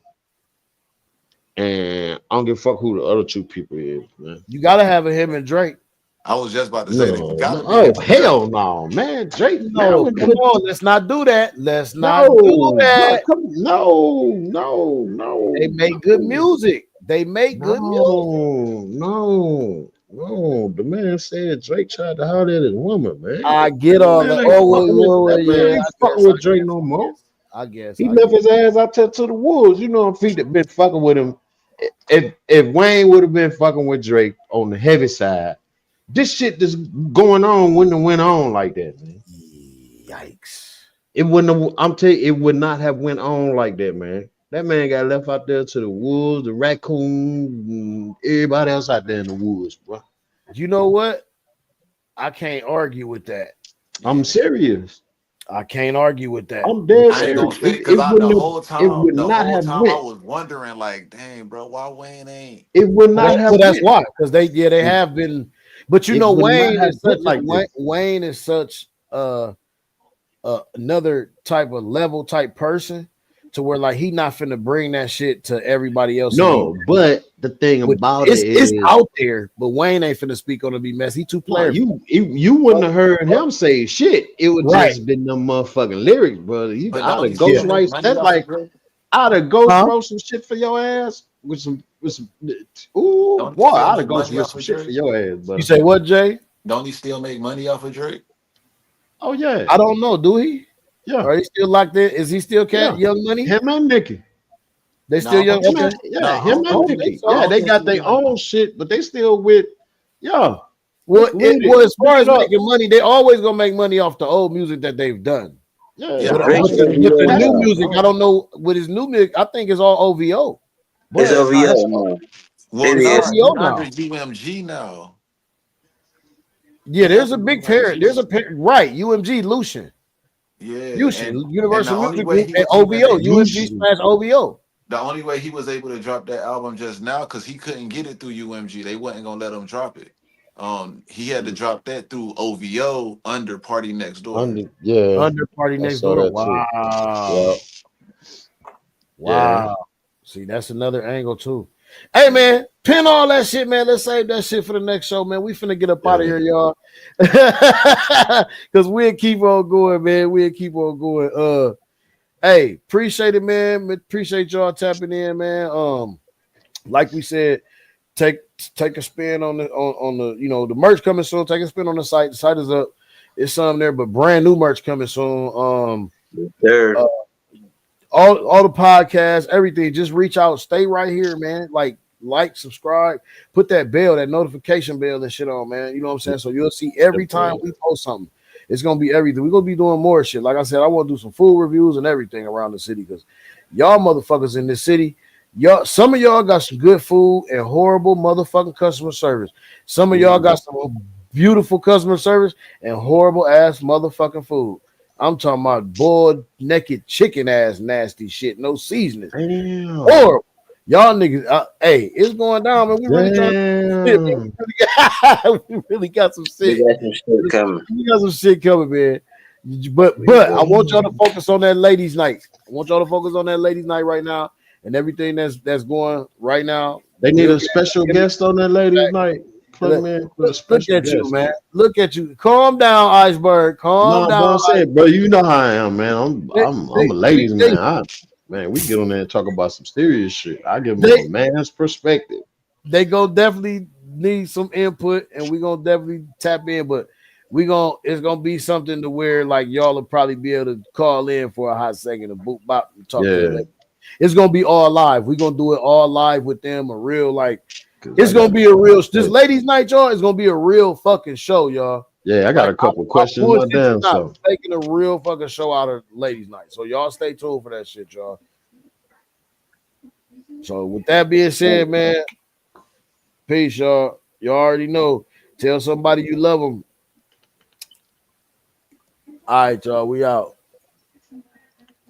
And I don't give a fuck who the other 2 people is, man.
You gotta have a him and Drake.
I was just about to say that you
No,
gotta
no.
be
Oh
him and
hell
Drake.
no, man. Drake,
No,
man,
come on, let's not do that. Let's not do
no, bro,
that.
no,
They make good music. They make good music.
no. The man said Drake tried to holler at his woman, man.
I get
That
all
man
that.
ain't
Oh,
fucking with
well,
that man
yeah.
ain't fucking with Drake no more.
I guess.
He left his ass out there to the wolves. You know, if he'd have been fucking with him, if Wayne would have been fucking with Drake on the heavy side, this shit that's going on wouldn't have went on like that, man.
Yikes!
It wouldn't have. I'm telling you, it would not have went on like that, man. That man got left out there to the wolves, the raccoons, and everybody else out there in the woods, bro.
You know what? I can't argue with that.
I'm serious.
I can't argue with that.
I'm dead
I ain't gonna
serious.
fake
It
because
wouldn't
the
have.
whole
It
time,
would not have
I
went.
was wondering, like, dang, bro, why Wayne ain't?
It would not have
Well, that's
went.
why, because they have been, but you
It
know,
would not
Wayne
have
is such
went like this.
Wayne is such another type of level type person to where like he not finna bring that shit to everybody else.
No, but the thing about it
It's
is,
out there, but Wayne ain't finna speak on to be messy. He too
no,
player.
you wouldn't have heard him say shit. It would
Right.
just been them motherfucking lyrics, brother. You
But
out
don't
of
he still
ghost
make
rights.
money
That's
off of
like
Drake?
out of ghost
Huh?
wrote some shit for your ass with some ooh
Don't he
boy,
still
out of
make
ghost
money
with
off
some
of
shit for
Drake?
your ass,
You
brother.
say what, Jay?
Don't he still make money off of Drake?
Oh yeah,
I don't know. Do he?
yeah,
Are he still locked in? Is he still
yeah.
Young Money?
Him and Nikki.
They
No,
still
I
young.
don't
Him
think.
Okay.
and,
No,
yeah,
I
him
don't
I
and
think
don't
he.
think
Nikki.
so.
I
Yeah,
don't
they
think
got
he
their
young.
own shit, but they still with yeah.
Well,
Read it.
as
Look
far
it
as
up.
making money, they always gonna make money off the old music that they've done.
Yeah,
Yeah,
But
I
Drake
don't
but
is
think.
but
OVO
the
that's
new
now.
music, I don't know. With his new music, I think it's all OVO.
It's
but
OVO
that's
now.
Well,
It
It's
is.
nah, he
OVO
under
now.
UMG now.
Yeah,
He
there's
under
a big parent. There's a
UMG.
parent, right? UMG,
Yeah,
Lucian,
and the
Universal
only
Music
way
Group,
he
and
was even
OVO,
able,
UMG
Lucian.
slash OVO.
the only way he was able to drop that album just now, because he couldn't get it through UMG. They wasn't gonna let him drop it. He had to drop that through OVO under Party Next Door.
Yeah,
Under Party
I
Next
saw
Door.
that too.
Wow.
Yeah, yeah.
Wow. See, that's another angle too. Hey man, pin all that shit, man. Let's save that shit for the next show, man. We finna get up out of
Yeah.
here, y'all. Cause we'll keep on going, man. We'll keep on going. Hey, appreciate it, man. Appreciate y'all tapping in, man. Like we said, take a spin on the the merch coming soon. Take a spin on the site. The site is up. It's something there, but brand new merch coming soon.
There.
All the podcasts, everything. Just reach out. Stay right here, man. Like, subscribe, put that bell, that notification bell and shit on, man. You know what I'm saying? So you'll see every time we post something. It's gonna be everything. We're gonna be doing more shit. Like I said, I want to do some food reviews and everything around the city because y'all motherfuckers in this city, some of y'all got some good food and horrible motherfucking customer service. Some of y'all got some beautiful customer service and horrible ass motherfucking food. I'm talking about boiled naked chicken ass nasty shit, no seasoning.
Damn.
Or y'all niggas, hey, it's going down, man. We really trying to we really got some
We
shit.
got some shit coming.
We got some shit coming, man. But I want y'all to focus on that ladies' night. I want y'all to focus on that ladies' night right now and everything that's going right now.
They need a special guest on that ladies' night. Plug me in for a special
Look at you,
guest.
man. Look at you. Calm down, Iceberg. Calm
No,
down.
but I said, bro, you know how I am, man. I'm a
They,
ladies' man. Man, we get on there and talk about some serious shit. I give them a man's perspective.
they gonna definitely need some input, and we gonna definitely tap in. But it's gonna be something to where like y'all will probably be able to call in for a hot second and boop bop and talk to
Yeah.
them. It's gonna be all live. We're gonna do it all live with them. A real it's gonna be a real this ladies' night, y'all. It's gonna be a real fucking show, y'all.
Yeah, I got a couple questions
I'm
my damn self.
making a real fucking show out of ladies' night. So y'all stay tuned for that shit, y'all. So with that being said, man, peace, y'all. You already know. Tell somebody you love them. All right, y'all. We out.